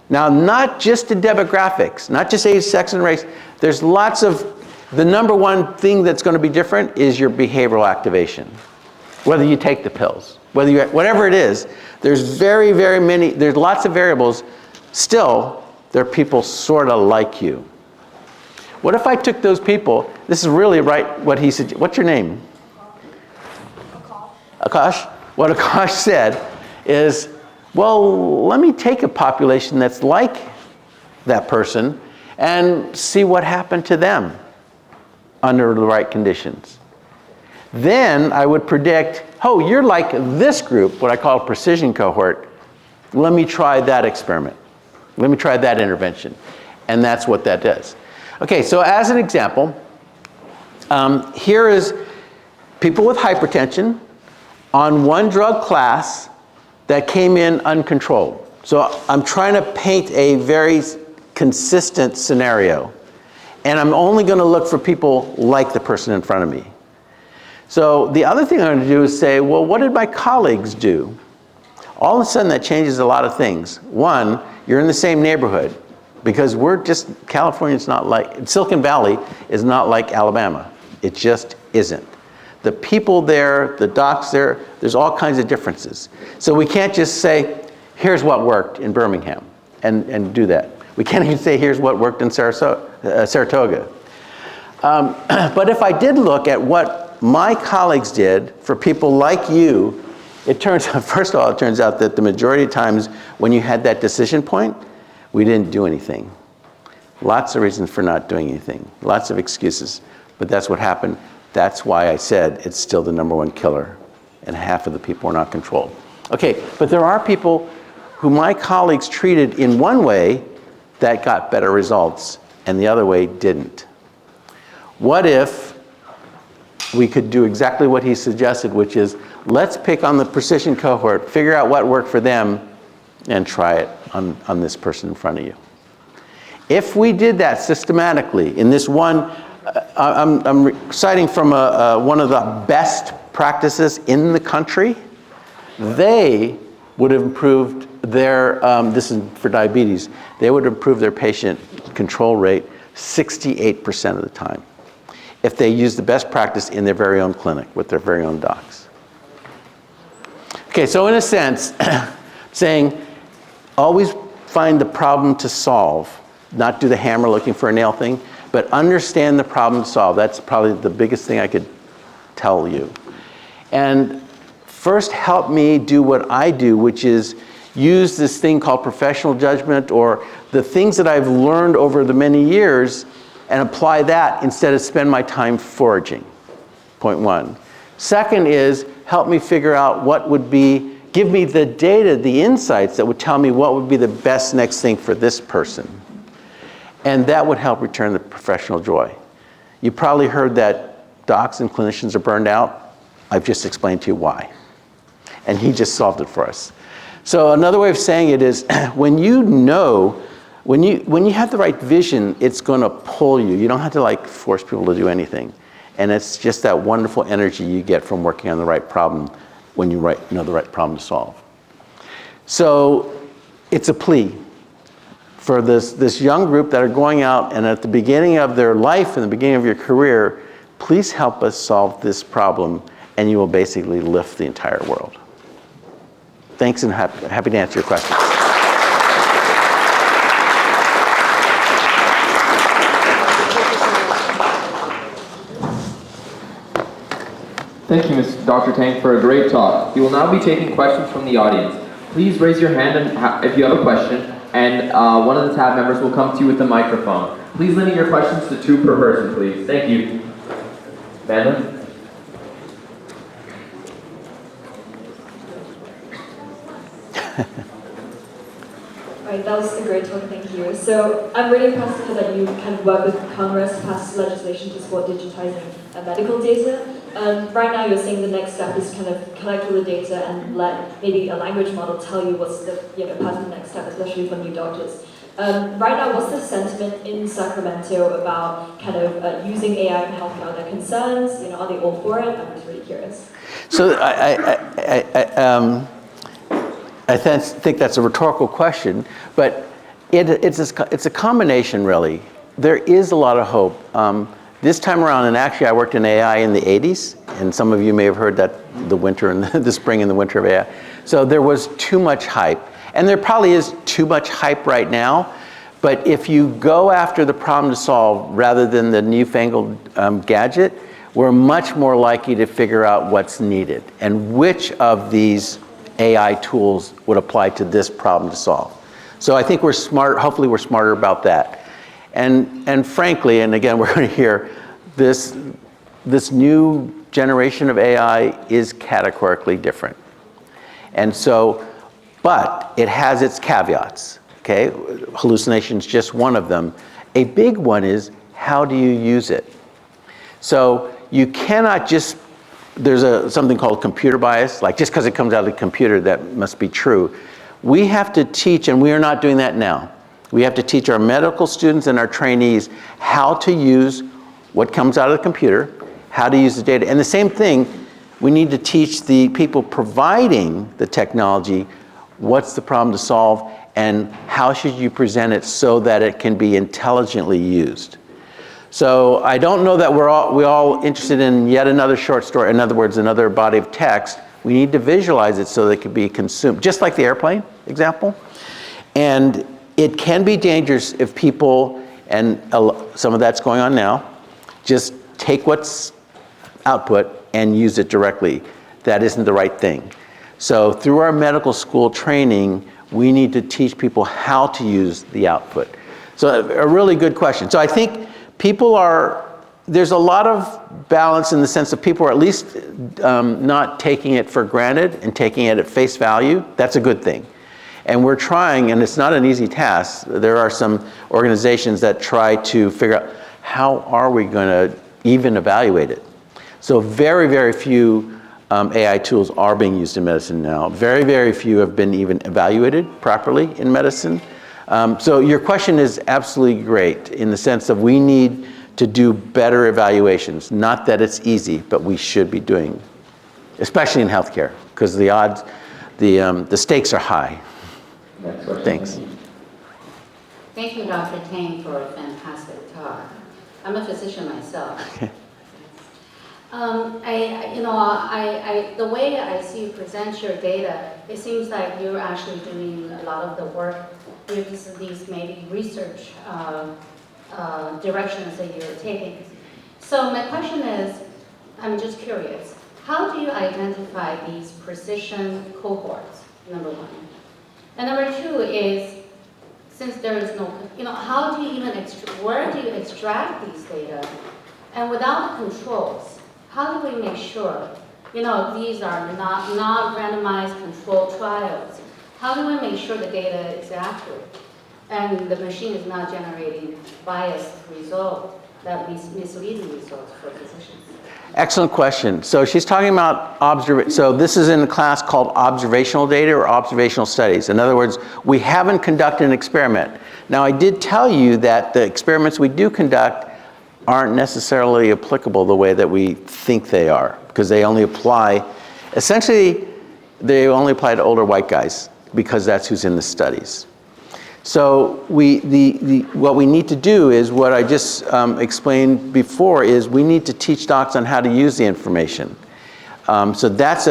Now, not just in demographics, not just age, sex, and race. There's lots of, the #1 thing that's going to be different is your behavioral activation. Whether you take the pills, whatever it is, there's very, very many, there's lots of variables. Still, there are people sorta like you. What if I took those people, this is really right what he said, what's your name? Akash? What Akash said is, well, let me take a population that's like that person, and see what happened to them under the right conditions. Then I would predict, oh, you're like this group, what I call a precision cohort. Let me try that experiment. Let me try that intervention. And that's what that does. Okay, so as an example, here is people with hypertension on one drug class that came in uncontrolled. So I'm trying to paint a very consistent scenario. And I'm only going to look for people like the person in front of me. So the other thing I'm going to do is say, well, what did my colleagues do? All of a sudden that changes a lot of things. One, you're in the same neighborhood, because California's not like, Silicon Valley is not like Alabama. It just isn't. The people there, the docs there, there's all kinds of differences. So we can't just say, here's what worked in Birmingham, and do that. We can't even say, here's what worked in Saratoga. But if I did look at what my colleagues did for people like you, it turns out, first of all, it turns out that the majority of times when you had that decision point, we didn't do anything. Lots of reasons for not doing anything, lots of excuses, but that's what happened. That's why I said it's still the #1 killer, and half of the people are not controlled. Okay, but there are people who my colleagues treated in one way that got better results, and the other way didn't. What if we could do exactly what he suggested, which is, let's pick on the precision cohort, figure out what worked for them, and try it on this person in front of you. If we did that systematically in this one, I'm citing from one of the best practices in the country, they would have improved their, this is for diabetes, they would improve their patient control rate 68% of the time if they use the best practice in their very own clinic with their very own docs. Okay, so in a sense, saying always find the problem to solve, not do the hammer looking for a nail thing, but understand the problem to solve. That's probably the biggest thing I could tell you. And first help me do what I do, which is use this thing called professional judgment, or the things that I've learned over the many years, and apply that instead of spend my time foraging, point one. Second is help me figure out what would be, give me the data, the insights that would tell me what would be the best next thing for this person. And that would help return the professional joy. You probably heard that docs and clinicians are burned out. I've just explained to you why. And he just solved it for us. So another way of saying it is, when you know, when you have the right vision, it's going to pull you. You don't have to like force people to do anything. And it's just that wonderful energy you get from working on the right problem when you know the right problem to solve. So it's a plea for this young group that are going out and at the beginning of their life and the beginning of your career, please help us solve this problem, and you will basically lift the entire world. Thanks, and happy to answer your questions. Thank you, Dr. Tang, for a great talk. We will now be taking questions from the audience. Please raise your hand if you have a question, and one of the tab members will come to you with the microphone. Please limit your questions to 2 per person, please. Thank you. Amanda? Right, that was a great talk, thank you. So I'm really impressed to know that you kind of work with Congress to pass legislation to support digitizing medical data. Right now you're saying the next step is kind of collect all the data and let maybe a language model tell you what's the part of the next step, especially for new doctors. Right now, what's the sentiment in Sacramento about kind of using AI in healthcare? Are there concerns? Are they all for it? I'm just really curious. So I think that's a rhetorical question, but it's a combination, really. There is a lot of hope. This time around, and actually I worked in AI in the 80s, and some of you may have heard that the spring and the winter of AI. So there was too much hype. And there probably is too much hype right now, but if you go after the problem to solve rather than the newfangled gadget, we're much more likely to figure out what's needed and which of these AI tools would apply to this problem to solve. So I think we're smart, hopefully we're smarter about that. And frankly, and again, we're going to hear, this new generation of AI is categorically different. And so, but it has its caveats, okay? Hallucination is just one of them. A big one is, how do you use it? So you cannot just, there's something called computer bias, like just because it comes out of the computer, that must be true. We have to teach, and we are not doing that now. We have to teach our medical students and our trainees how to use what comes out of the computer, how to use the data. And the same thing, we need to teach the people providing the technology what's the problem to solve and how should you present it so that it can be intelligently used. So I don't know that we're all interested in yet another short story, in other words, another body of text. We need to visualize it so that it can be consumed, just like the airplane example. And it can be dangerous if people, and some of that's going on now, just take what's output and use it directly. That isn't the right thing. So through our medical school training, we need to teach people how to use the output. So a really good question. So I think there's a lot of balance in the sense of people are at least not taking it for granted and taking it at face value. That's a good thing. And we're trying, and it's not an easy task. There are some organizations that try to figure out how are we going to even evaluate it. So very, very few AI tools are being used in medicine now. Very, very few have been even evaluated properly in medicine. So your question is absolutely great in the sense of we need to do better evaluations. Not that it's easy, but we should be doing, especially in healthcare, because the odds, the stakes are high. Thanks. Thank you, Dr. Tang, for a fantastic talk. I'm a physician myself. The way I see you present your data, it seems like you're actually doing a lot of the work with these maybe research directions that you're taking. So my question is, I'm just curious, how do you identify these precision cohorts, number one? And number two is, since there is no, how do you even, where do you extract these data? And without controls, how do we make sure, these are not randomized controlled trials. How do we make sure the data is accurate and the machine is not generating biased results, that misleading results for physicians? Excellent question. So she's talking about so this is in a class called observational data or observational studies. In other words, we haven't conducted an experiment. Now I did tell you that the experiments we do conduct aren't necessarily applicable the way that we think they are, because they only apply, essentially, they only apply to older white guys because that's who's in the studies. So what we need to do is what I just explained before is we need to teach docs on how to use the information. So that's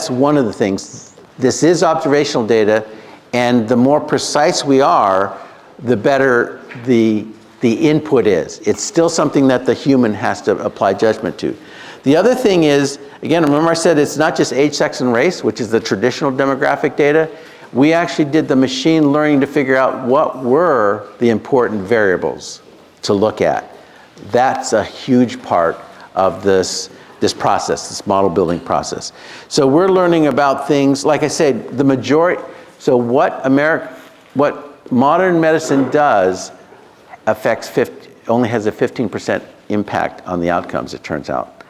one of the things. This is observational data, and the more precise we are, the better the input is. It's still something that the human has to apply judgment to. The other thing is, again, remember I said it's not just age, sex, and race, which is the traditional demographic data. We actually did the machine learning to figure out what were the important variables to look at. That's a huge part of this process, this model building process. So we're learning about things, like I said, the majority, so what modern medicine does only has a 15% impact on the outcomes, it turns out.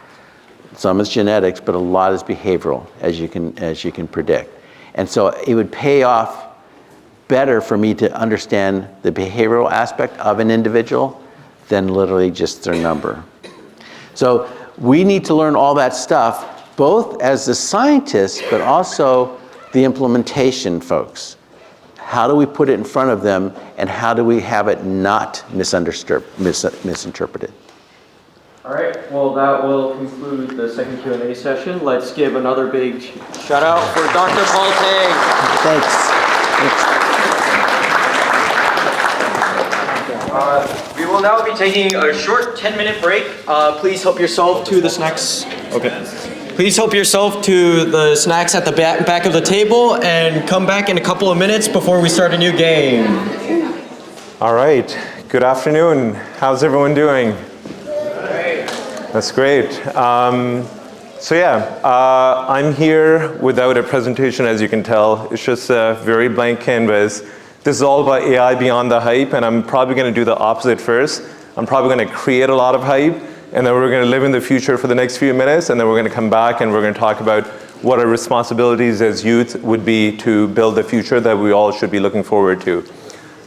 Some is genetics, but a lot is behavioral, as you can predict. And so it would pay off better for me to understand the behavioral aspect of an individual than literally just their number. So we need to learn all that stuff, both as the scientists, but also the implementation folks. How do we put it in front of them, and how do we have it not misinterpreted? All right, well, that will conclude the second Q&A session. Let's give another big shout out for Dr. Paul Tang. Thanks. We will now be taking a short 10-minute break. Please help yourself to the snacks. Okay. Please help yourself to the snacks at the back of the table and come back in a couple of minutes before we start a new game. All right. Good afternoon. How's everyone doing? Great. That's great. I'm here without a presentation, as you can tell. It's just a very blank canvas. This is all about AI beyond the hype, and I'm probably going to do the opposite first. I'm probably going to create a lot of hype, and then we're going to live in the future for the next few minutes, and then we're going to come back and we're going to talk about what our responsibilities as youth would be to build the future that we all should be looking forward to.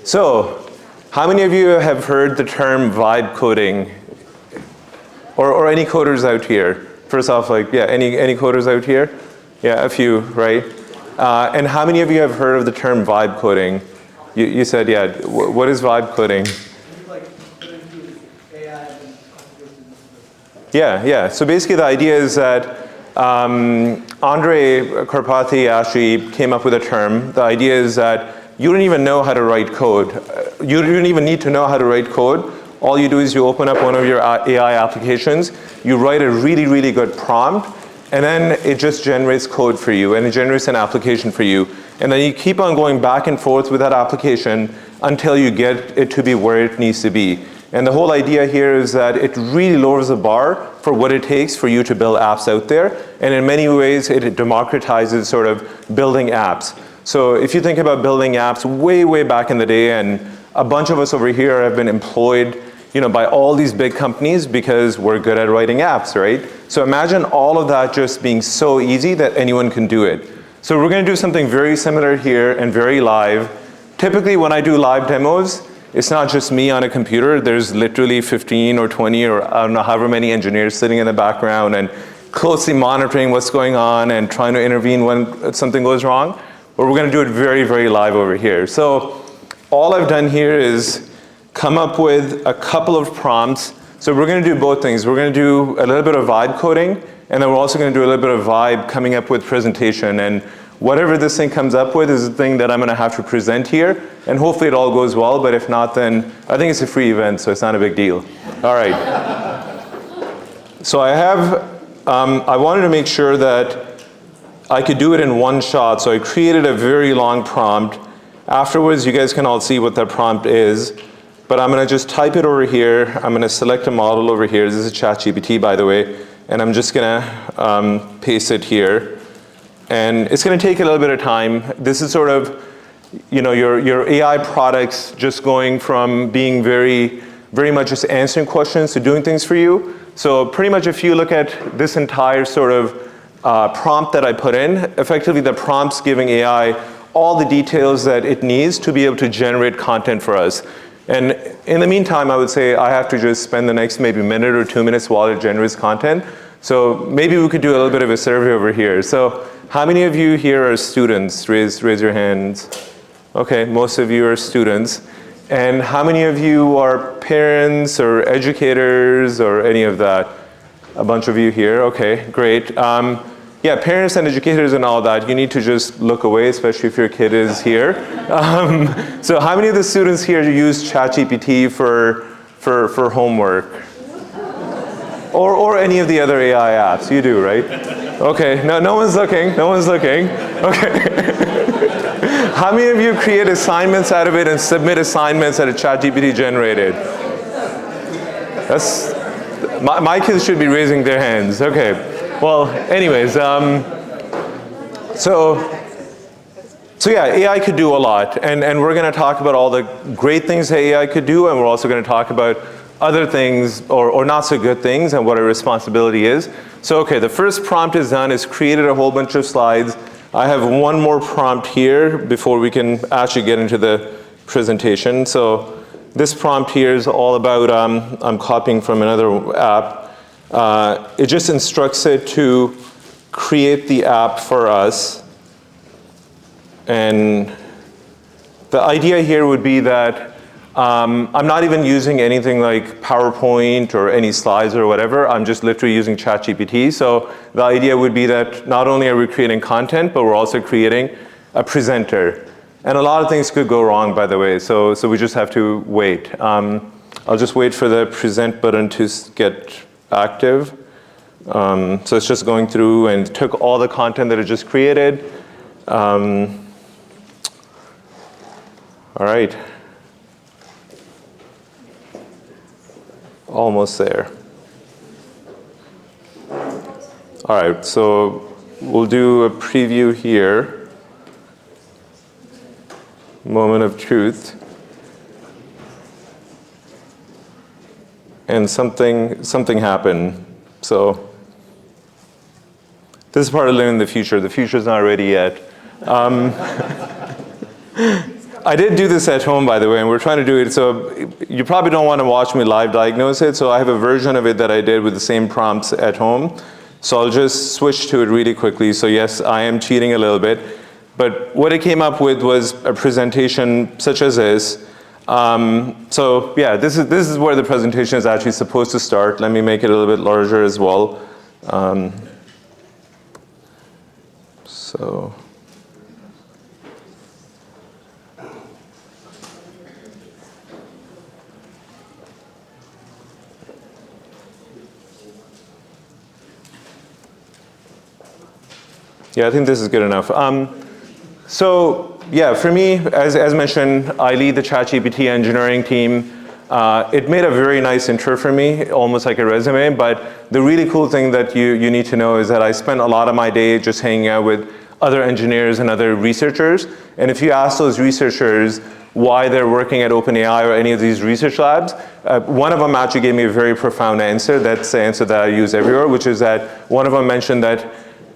So, how many of you have heard the term vibe coding? Or any coders out here? First off, any coders out here? Yeah, a few, right? And how many of you have heard of the term vibe coding? You said, yeah. What is vibe coding? Yeah. So basically the idea is that Andre Karpathy actually came up with a term. The idea is that you don't even know how to write code. You don't even need to know how to write code. All you do is you open up one of your AI applications, you write a really, really good prompt, and then it just generates code for you, and it generates an application for you. And then you keep on going back and forth with that application until you get it to be where it needs to be. And the whole idea here is that it really lowers the bar for what it takes for you to build apps out there. And in many ways, it democratizes sort of building apps. So if you think about building apps way, way back in the day, and a bunch of us over here have been employed by all these big companies because we're good at writing apps, right? So imagine all of that just being so easy that anyone can do it. So we're going to do something very similar here and very live. Typically when I do live demos, it's not just me on a computer. There's literally 15 or 20 or I don't know however many engineers sitting in the background and closely monitoring what's going on and trying to intervene when something goes wrong. But we're going to do it very, very live over here. So all I've done here is come up with a couple of prompts. So we're going to do both things. We're going to do a little bit of vibe coding, and then we're also going to do a little bit of vibe coming up with presentation. And whatever this thing comes up with is the thing that I'm going to have to present here. And hopefully it all goes well, but if not, then I think it's a free event, so it's not a big deal. All right. So I wanted to make sure that I could do it in one shot, so I created a very long prompt. Afterwards, you guys can all see what that prompt is, but I'm going to just type it over here. I'm going to select a model over here. This is ChatGPT, by the way, and I'm just going to paste it here. And it's going to take a little bit of time. This is sort of, your AI products just going from being very, very much just answering questions to doing things for you. So pretty much if you look at this entire sort of prompt that I put in, effectively the prompt's giving AI all the details that it needs to be able to generate content for us. And in the meantime, I would say I have to just spend the next maybe minute or 2 minutes while it generates content. So maybe we could do a little bit of a survey over here. So how many of you here are students? Raise your hands. Okay, most of you are students. And how many of you are parents or educators or any of that? A bunch of you here, okay, great. Yeah, parents and educators and all that, you need to just look away, especially if your kid is here. So how many of the students here use ChatGPT for homework? Or any of the other AI apps? You do, right? Okay, no one's looking, Okay. How many of you create assignments out of it and submit assignments that a ChatGPT generated? My kids should be raising their hands, okay. Well, anyways, so yeah, AI could do a lot, and we're going to talk about all the great things that AI could do, and we're also going to talk about other things or not so good things and what our responsibility is. So okay, the first prompt is done. It's created a whole bunch of slides. I have one more prompt here before we can actually get into the presentation. So this prompt here is all about, I'm copying from another app. It just instructs it to create the app for us. And the idea here would be that I'm not even using anything like PowerPoint or any slides or whatever. I'm just literally using ChatGPT. So the idea would be that not only are we creating content, but we're also creating a presenter. And a lot of things could go wrong, by the way. So we just have to wait. I'll just wait for the present button to get active. So it's just going through and took all the content that it just created. All right. almost there. All right, so we'll do a preview here. Moment of truth. And something happened. So this is part of living in the future. The future's not ready yet. I did do this at home, by the way, and we're trying to do it. So you probably don't want to watch me live diagnose it. So I have a version of it that I did with the same prompts at home. So I'll just switch to it really quickly. So yes, I am cheating a little bit. But what it came up with was a presentation such as this. So yeah, this is where the presentation is actually supposed to start. Let me make it a little bit larger as well. So. Yeah, I think this is good enough. So yeah, for me, as mentioned, I lead the ChatGPT engineering team. It made a very nice intro for me, almost like a resume, but the really cool thing that you need to know is that I spent a lot of my day just hanging out with other engineers and other researchers. And if you ask those researchers why they're working at OpenAI or any of these research labs, one of them actually gave me a very profound answer. That's the answer that I use everywhere, which is that one of them mentioned that,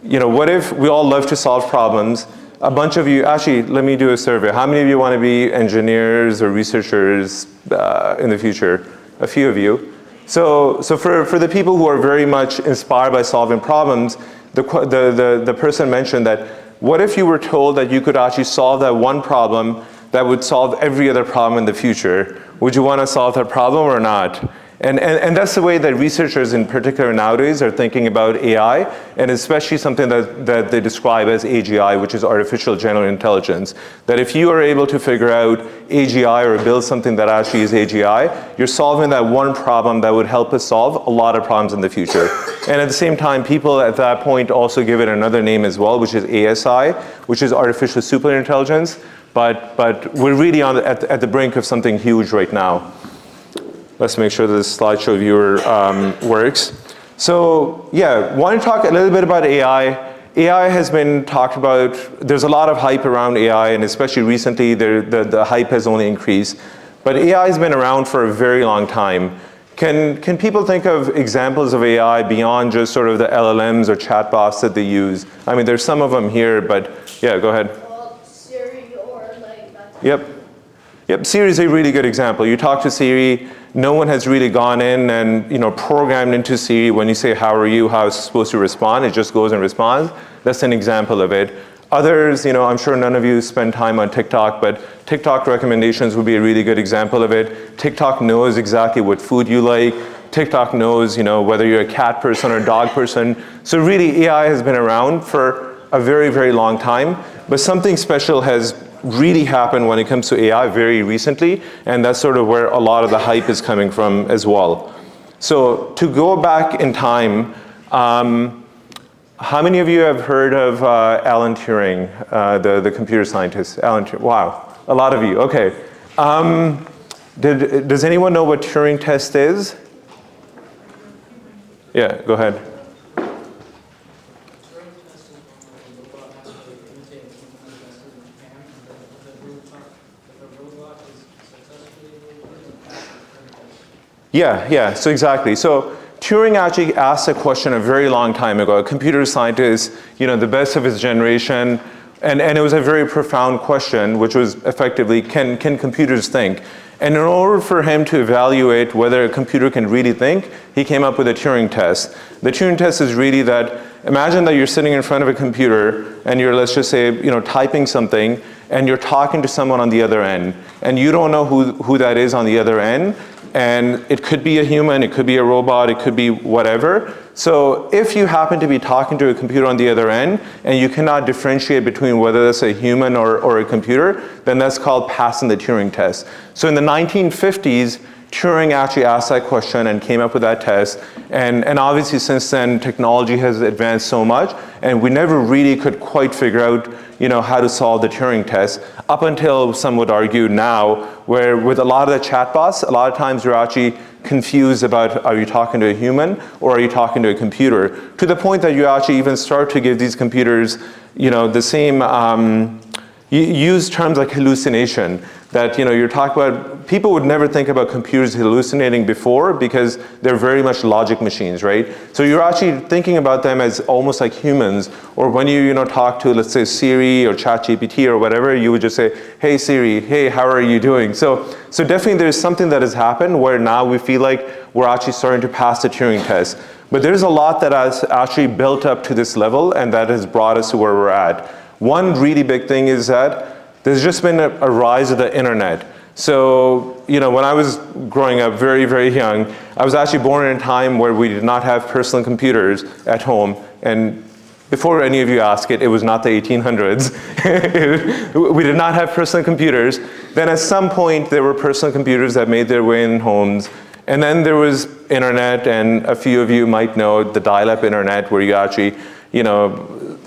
what if we all love to solve problems? A bunch of you, actually, let me do a survey. How many of you want to be engineers or researchers in the future? A few of you. So for the people who are very much inspired by solving problems, the person mentioned that, what if you were told that you could actually solve that one problem that would solve every other problem in the future? Would you want to solve that problem or not? And that's the way that researchers in particular nowadays are thinking about AI, and especially something that they describe as AGI, which is artificial general intelligence. That if you are able to figure out AGI or build something that actually is AGI, you're solving that one problem that would help us solve a lot of problems in the future. And at the same time, people at that point also give it another name as well, which is ASI, which is artificial superintelligence. But we're really at the brink of something huge right now. Let's make sure this slideshow viewer works. So yeah, want to talk a little bit about AI. AI has been talked about. There's a lot of hype around AI, and especially recently, the hype has only increased. But AI has been around for a very long time. Can people think of examples of AI beyond just sort of the LLMs or chatbots that they use? I mean, there's some of them here, but yeah, go ahead. Siri or like that. Yep, Siri is a really good example. You talk to Siri, no one has really gone in and programmed into Siri when you say, how are you, how it's supposed to respond, it just goes and responds. That's an example of it. Others, I'm sure none of you spend time on TikTok, but TikTok recommendations would be a really good example of it. TikTok knows exactly what food you like. TikTok knows, whether you're a cat person or a dog person. So really, AI has been around for a very, very long time, but something special has really happened when it comes to AI very recently, and that's sort of where a lot of the hype is coming from as well. So to go back in time, how many of you have heard of Alan Turing, the computer scientist? Alan Turing, wow, a lot of you, okay. Does anyone know what Turing test is? Yeah, go ahead. Yeah, so exactly. So Turing actually asked a question a very long time ago, a computer scientist, the best of his generation, and it was a very profound question, which was effectively, can computers think? And in order for him to evaluate whether a computer can really think, he came up with a Turing test. The Turing test is really that, imagine that you're sitting in front of a computer and you're, let's just say, typing something, and you're talking to someone on the other end, and you don't know who that is on the other end. And it could be a human, it could be a robot, it could be whatever. So if you happen to be talking to a computer on the other end, and you cannot differentiate between whether that's a human or a computer, then that's called passing the Turing test. So in the 1950s, Turing actually asked that question and came up with that test. And obviously since then, technology has advanced so much, and we never really could quite figure out how to solve the Turing test, up until some would argue now, where with a lot of the chatbots, a lot of times you're actually confused about, are you talking to a human or are you talking to a computer? To the point that you actually even start to give these computers, the same, you use terms like hallucination, that you're talking about, people would never think about computers hallucinating before because they're very much logic machines, right? So you're actually thinking about them as almost like humans, or when you talk to, let's say, Siri or ChatGPT or whatever, you would just say, hey Siri, hey, how are you doing? So definitely there's something that has happened where now we feel like we're actually starting to pass the Turing test. But there's a lot that has actually built up to this level and that has brought us to where we're at. One really big thing is that there's just been a rise of the internet. So, when I was growing up very, very young, I was actually born in a time where we did not have personal computers at home. And before any of you ask it, it was not the 1800s. We did not have personal computers. Then at some point, there were personal computers that made their way in homes. And then there was internet, and a few of you might know the dial-up internet where you actually,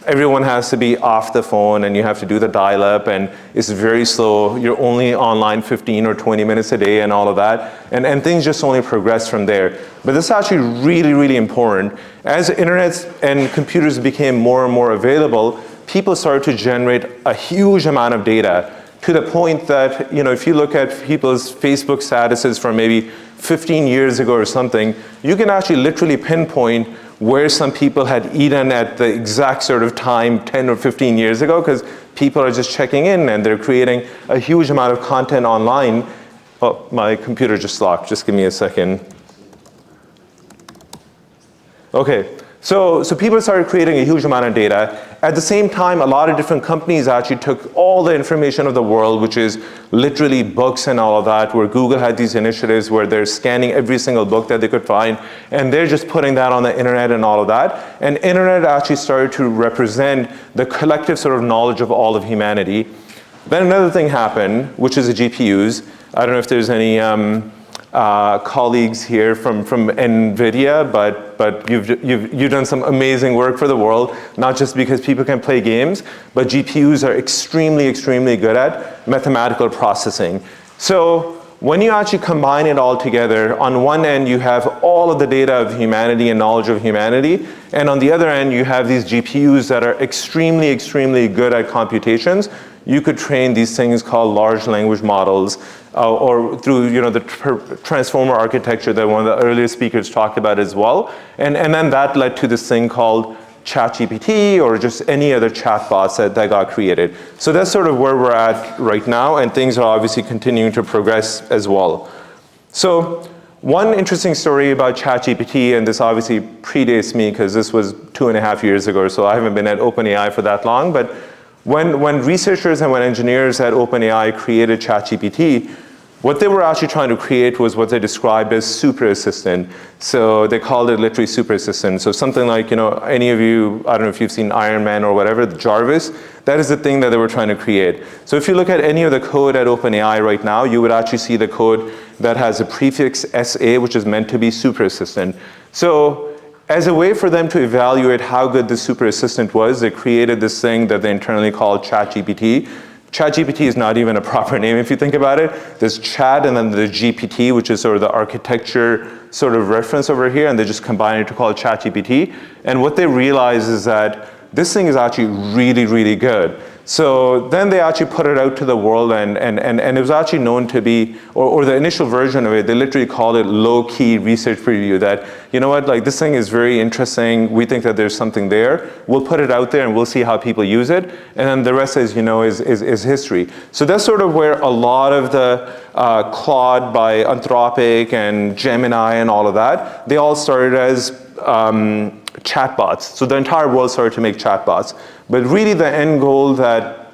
everyone has to be off the phone and you have to do the dial-up and it's very slow. You're only online 15 or 20 minutes a day and all of that. And things just only progress from there. But this is actually really, really important. As internet and computers became more and more available, people started to generate a huge amount of data to the point that, if you look at people's Facebook statuses from maybe 15 years ago or something, you can actually literally pinpoint where some people had eaten at the exact sort of time 10 or 15 years ago, because people are just checking in and they're creating a huge amount of content online. Oh, my computer just locked. Just give me a second. Okay, so people started creating a huge amount of data. At the same time, a lot of different companies actually took all the information of the world, which is literally books and all of that, where Google had these initiatives where they're scanning every single book that they could find, and they're just putting that on the internet and all of that. And internet actually started to represent the collective sort of knowledge of all of humanity. Then another thing happened, which is the GPUs. I don't know if there's any colleagues here from NVIDIA, but you've done some amazing work for the world, not just because people can play games, but GPUs are extremely, extremely good at mathematical processing. So when you actually combine it all together, on one end you have all of the data of humanity and knowledge of humanity, and on the other end you have these GPUs that are extremely, extremely good at computations. You could train these things called large language models, or through the transformer architecture that one of the earlier speakers talked about as well. And then that led to this thing called ChatGPT or just any other chatbots that got created. So that's sort of where we're at right now, and things are obviously continuing to progress as well. So one interesting story about ChatGPT, and this obviously predates me because this was 2.5 years ago, so I haven't been at OpenAI for that long, but when researchers and when engineers at OpenAI created ChatGPT, what they were actually trying to create was what they described as super assistant. So they called it literally super assistant. So something like, any of you, I don't know if you've seen Iron Man or whatever, the Jarvis, that is the thing that they were trying to create. So if you look at any of the code at OpenAI right now, you would actually see the code that has a prefix SA, which is meant to be super assistant. So as a way for them to evaluate how good the super assistant was, they created this thing that they internally called ChatGPT. ChatGPT is not even a proper name if you think about it. There's Chat and then the GPT, which is sort of the architecture sort of reference over here, and they just combined it to call it ChatGPT. And what they realized is that this thing is actually really, really good. So then they actually put it out to the world, and it was actually known to be, or the initial version of it, they literally called it low-key research preview, that, like this thing is very interesting, we think that there's something there, we'll put it out there and we'll see how people use it, and then the rest, as you know, is history. So that's sort of where a lot of the Claude by Anthropic and Gemini and all of that, they all started as chatbots. So the entire world started to make chatbots. But really the end goal that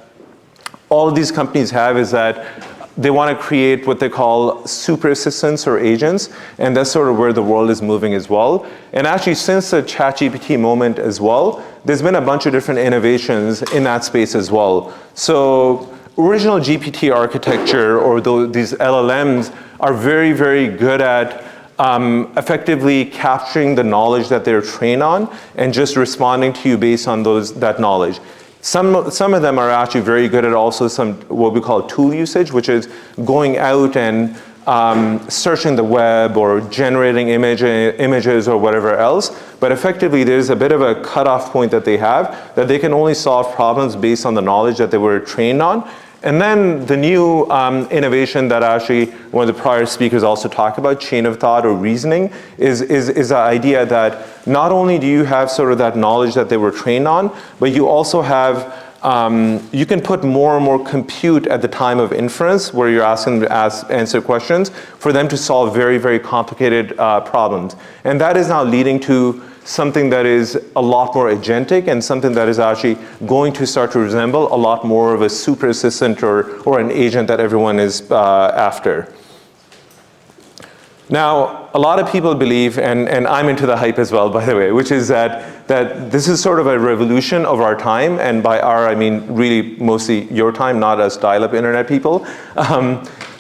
all of these companies have is that they want to create what they call super assistants or agents, and that's sort of where the world is moving as well. And actually since the ChatGPT moment as well, there's been a bunch of different innovations in that space as well. So original GPT architecture or these LLMs are very, very good at effectively capturing the knowledge that they're trained on and just responding to you based on that knowledge. Some of them are actually very good at also some what we call tool usage, which is going out and searching the web or generating images or whatever else, but effectively there's a bit of a cutoff point that they have, that they can only solve problems based on the knowledge that they were trained on. And then the new innovation that actually one of the prior speakers also talked about, chain of thought or reasoning, is the idea that not only do you have sort of that knowledge that they were trained on, but you also have you can put more and more compute at the time of inference, where you're asking them to answer questions for them to solve very, very complicated problems. And that is now leading to something that is a lot more agentic and something that is actually going to start to resemble a lot more of a super assistant or an agent that everyone is after. Now, a lot of people believe, and I'm into the hype as well, by the way, which is that this is sort of a revolution of our time, and by our, I mean really mostly your time, not us dial-up internet people.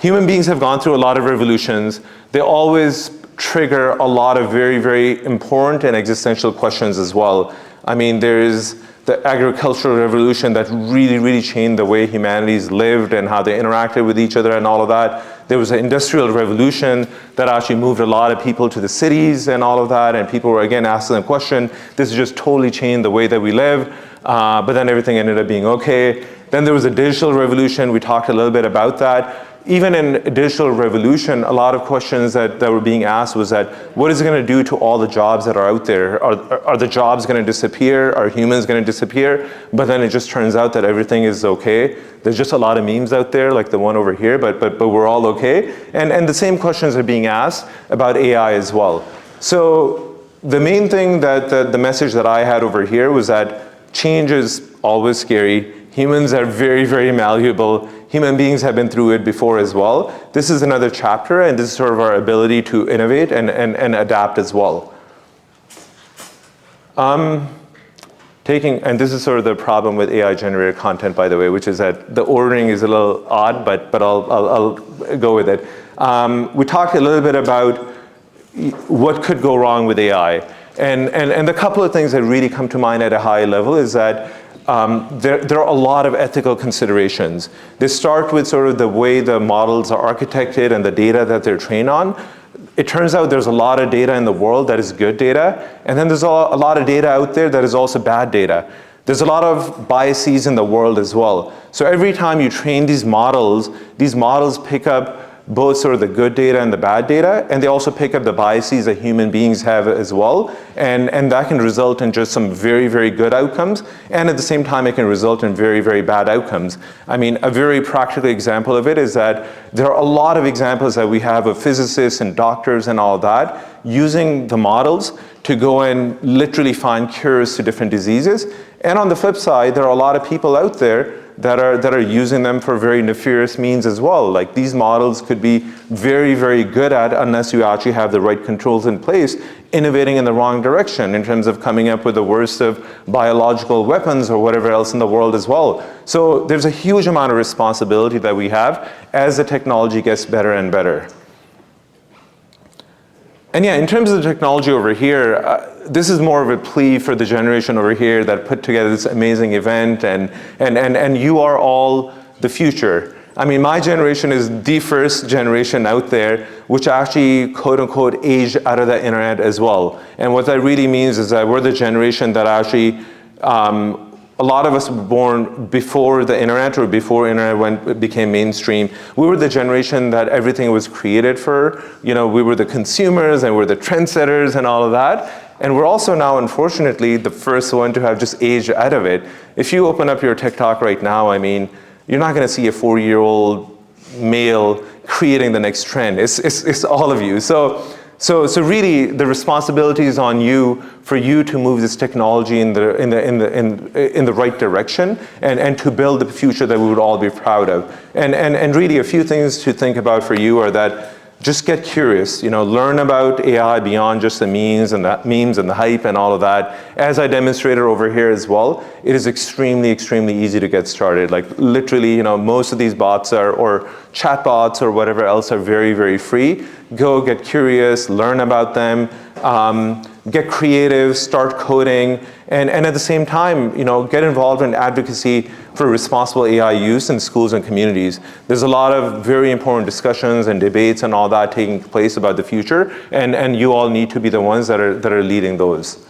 Human beings have gone through a lot of revolutions. They always trigger a lot of very, very important and existential questions as well. I mean, there's the agricultural revolution that really, really changed the way humanity's lived and how they interacted with each other and all of that. There was an industrial revolution that actually moved a lot of people to the cities and all of that, and people were again asking the question, this has just totally changed the way that we live, but then everything ended up being okay. Then there was a digital revolution. We talked a little bit about that. Even in a digital revolution, a lot of questions that were being asked was that, what is it going to do to all the jobs that are out there? Are the jobs going to disappear? Are humans going to disappear? But then it just turns out that everything is okay. There's just a lot of memes out there, like the one over here, but we're all okay. And the same questions are being asked about AI as well. So the main thing that the message that I had over here was that change is always scary. Humans are very, very malleable. Human beings have been through it before as well. This is another chapter, and this is sort of our ability to innovate and adapt as well. And this is sort of the problem with AI-generated content, by the way, which is that the ordering is a little odd, but I'll go with it. We talked a little bit about what could go wrong with AI. And the couple of things that really come to mind at a high level is that there are a lot of ethical considerations. They start with sort of the way the models are architected and the data that they're trained on. It turns out there's a lot of data in the world that is good data, and then there's a lot of data out there that is also bad data. There's a lot of biases in the world as well. So every time you train these models pick up both sort of the good data and the bad data, and they also pick up the biases that human beings have as well, and that can result in just some very, very good outcomes, and at the same time it can result in very, very bad outcomes. I mean, a very practical example of it is that there are a lot of examples that we have of physicists and doctors and all that using the models to go and literally find cures to different diseases. And on the flip side, there are a lot of people out there that are using them for very nefarious means as well. Like, these models could be very, very good at, unless you actually have the right controls in place, innovating in the wrong direction in terms of coming up with the worst of biological weapons or whatever else in the world as well. So there's a huge amount of responsibility that we have as the technology gets better and better. And yeah, in terms of the technology over here, this is more of a plea for the generation over here that put together this amazing event, and you are all the future. I mean, my generation is the first generation out there which actually, quote unquote, aged out of the internet as well. And what that really means is that we're the generation that actually, a lot of us were born before the internet or before internet became mainstream. We were the generation that everything was created for. You know, we were the consumers and we're the trendsetters and all of that. And we're also now, unfortunately, the first one to have just aged out of it. If you open up your TikTok right now, I mean, you're not going to see a 4-year-old male creating the next trend. It's all of you. So really, the responsibility is on you for you to move this technology in the right direction and to build the future that we would all be proud of. And really, a few things to think about for you are that just get curious. You know, learn about AI beyond just the memes and the hype and all of that. As I demonstrated over here as well, it is extremely, extremely easy to get started. Like, literally, you know, most of these bots or chat bots or whatever else are very, very free. Go get curious, learn about them, get creative, start coding, and at the same time, get involved in advocacy for responsible AI use in schools and communities. There's a lot of very important discussions and debates and all that taking place about the future, and you all need to be the ones that are leading those.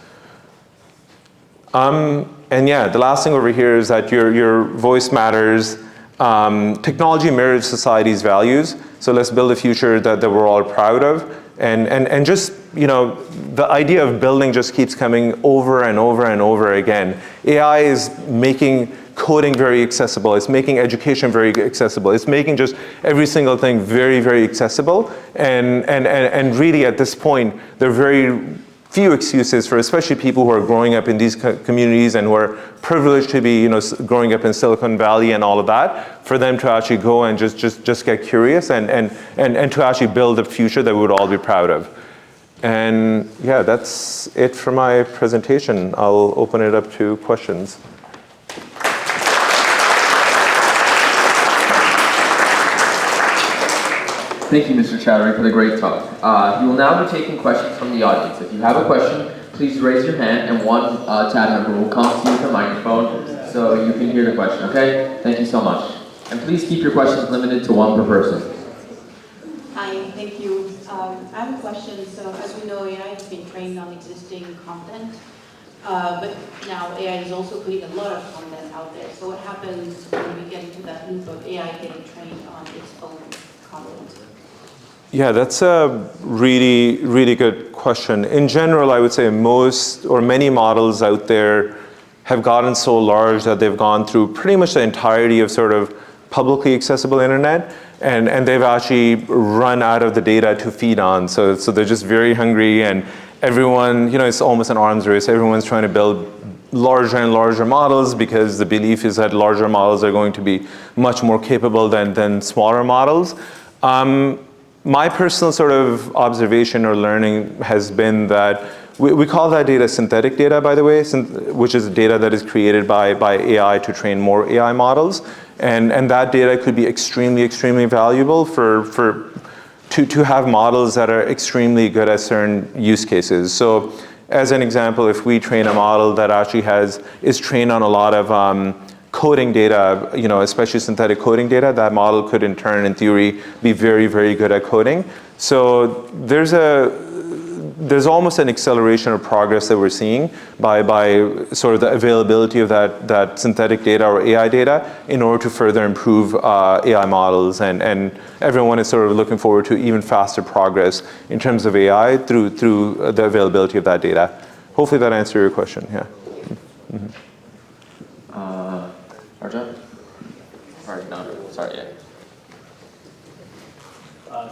And yeah, the last thing over here is that your voice matters. Technology mirrors society's values, so let's build a future that we're all proud of. And just, the idea of building just keeps coming over and over and over again. AI is making coding very accessible. It's making education very accessible. It's making just every single thing very, very accessible. And really at this point, there are very few excuses for especially people who are growing up in these communities and who are privileged to be, growing up in Silicon Valley and all of that, for them to actually go and just get curious and to actually build a future that we would all be proud of. And yeah, that's it for my presentation. I'll open it up to questions. Thank you, Mr. Choudhry, for the great talk. We will now be taking questions from the audience. If you have a question, please raise your hand and one tab member will come to you with a microphone so you can hear the question, okay? Thank you so much. And please keep your questions limited to one per person. Hi, thank you. I have a question. So as we know, AI has been trained on existing content, but now AI is also putting a lot of content out there. So what happens when we get into that loop of AI getting trained on its own content? Yeah, that's a really, really good question. In general, I would say most or many models out there have gotten so large that they've gone through pretty much the entirety of sort of publicly accessible internet, and they've actually run out of the data to feed on. So they're just very hungry, and everyone, it's almost an arms race. Everyone's trying to build larger and larger models because the belief is that larger models are going to be much more capable than smaller models. My personal sort of observation or learning has been that we call that data synthetic data, by the way, which is data that is created by AI to train more AI models. And that data could be extremely, extremely valuable to have models that are extremely good at certain use cases. So as an example, if we train a model that actually is trained on a lot of coding data, especially synthetic coding data, that model could in turn, in theory, be very, very good at coding. So there's almost an acceleration of progress that we're seeing by sort of the availability of that synthetic data or AI data in order to further improve AI models. And everyone is sort of looking forward to even faster progress in terms of AI through the availability of that data. Hopefully that answered your question, yeah. Mm-hmm. Arjun? Or no, sorry, yeah.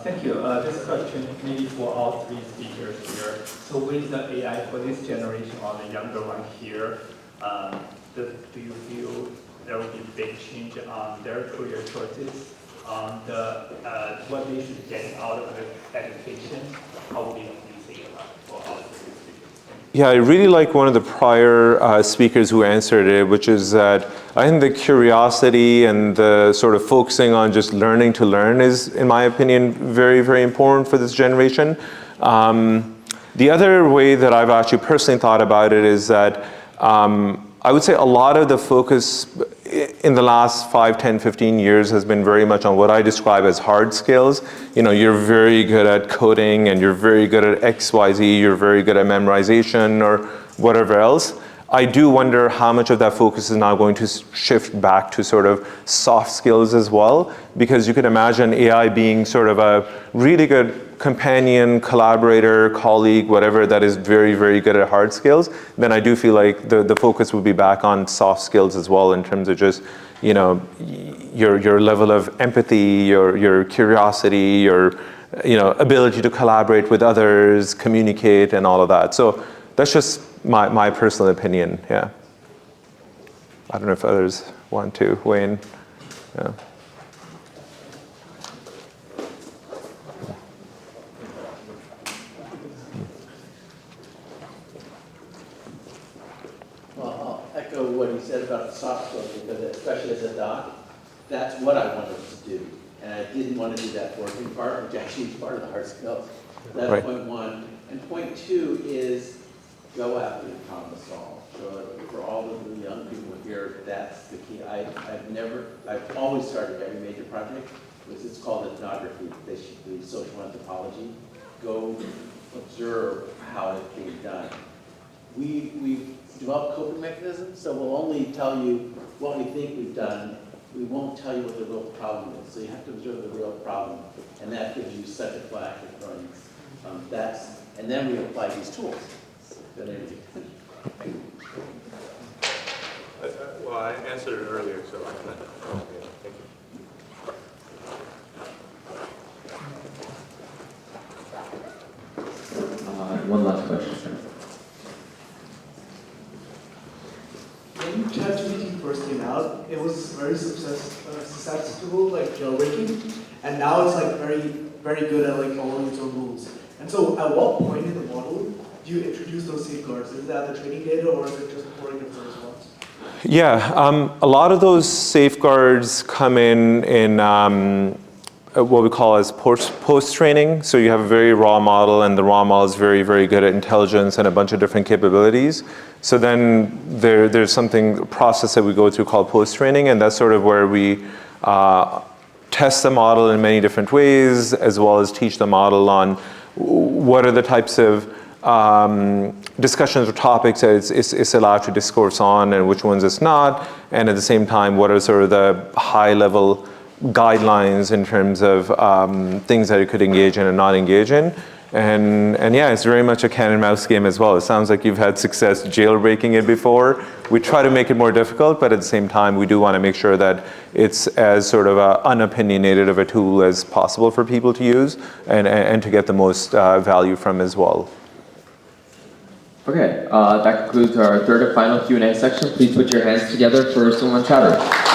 Thank you. This question maybe for all three speakers here. So with the AI for this generation or the younger one here, do you feel there will be big change on their career choices, on what they should get out of the education? How would you think about for all three speakers? Yeah, I really like one of the prior speakers who answered it, which is that I think the curiosity and the sort of focusing on just learning to learn is, in my opinion, very, very important for this generation. The other way that I've actually personally thought about it is that I would say a lot of the focus in the last 5, 10, 15 years has been very much on what I describe as hard skills. You're very good at coding and you're very good at X, Y, Z, you're very good at memorization or whatever else. I do wonder how much of that focus is now going to shift back to sort of soft skills as well, because you could imagine AI being sort of a really good companion, collaborator, colleague, whatever, that is very, very good at hard skills. Then I do feel like the focus would be back on soft skills as well, in terms of just, your level of empathy, your curiosity, your ability to collaborate with others, communicate, and all of that. So that's just my personal opinion, yeah. I don't know if others want to weigh in. Yeah. Well, I'll echo what he said about the soft skills, because especially as a doc, that's what I wanted to do. And I didn't want to do that working part, which actually is part of the hard skills. That's right. point one. And point 2 is go after the problem to solve. So for all of the young people here, that's the key. I've always started every major project with, it's called ethnography, basically social anthropology. Go observe how it's being done. We've developed coping mechanisms, so we'll only tell you what we think we've done. We won't tell you what the real problem is. So you have to observe the real problem, and that gives you such a flash of brilliance. And then we apply these tools. Well, I answered it earlier, so thank you. One last question. When ChatGPT first came out, it was very susceptible, like jailbreaking, and now it's like very good at like following its own rules. And so, at what point in the model do you introduce those safeguards? Is that the training data, or is it just pouring its response? Yeah, a lot of those safeguards come in what we call as post-training. So you have a very raw model, and the raw model is very, very good at intelligence and a bunch of different capabilities. So then there's a process that we go through called post-training, and that's sort of where we test the model in many different ways, as well as teach the model on what are the types of discussions or topics that it's allowed to discourse on and which ones it's not, and at the same time, what are sort of the high-level guidelines in terms of things that it could engage in and not engage in. And yeah, it's very much a cat and mouse game as well. It sounds like you've had success jailbreaking it before. We try to make it more difficult, but at the same time, we do want to make sure that it's as sort of unopinionated of a tool as possible for people to use and to get the most value from as well. Okay, that concludes our third and final Q&A section. Please put your hands together for Sulman Choudhry.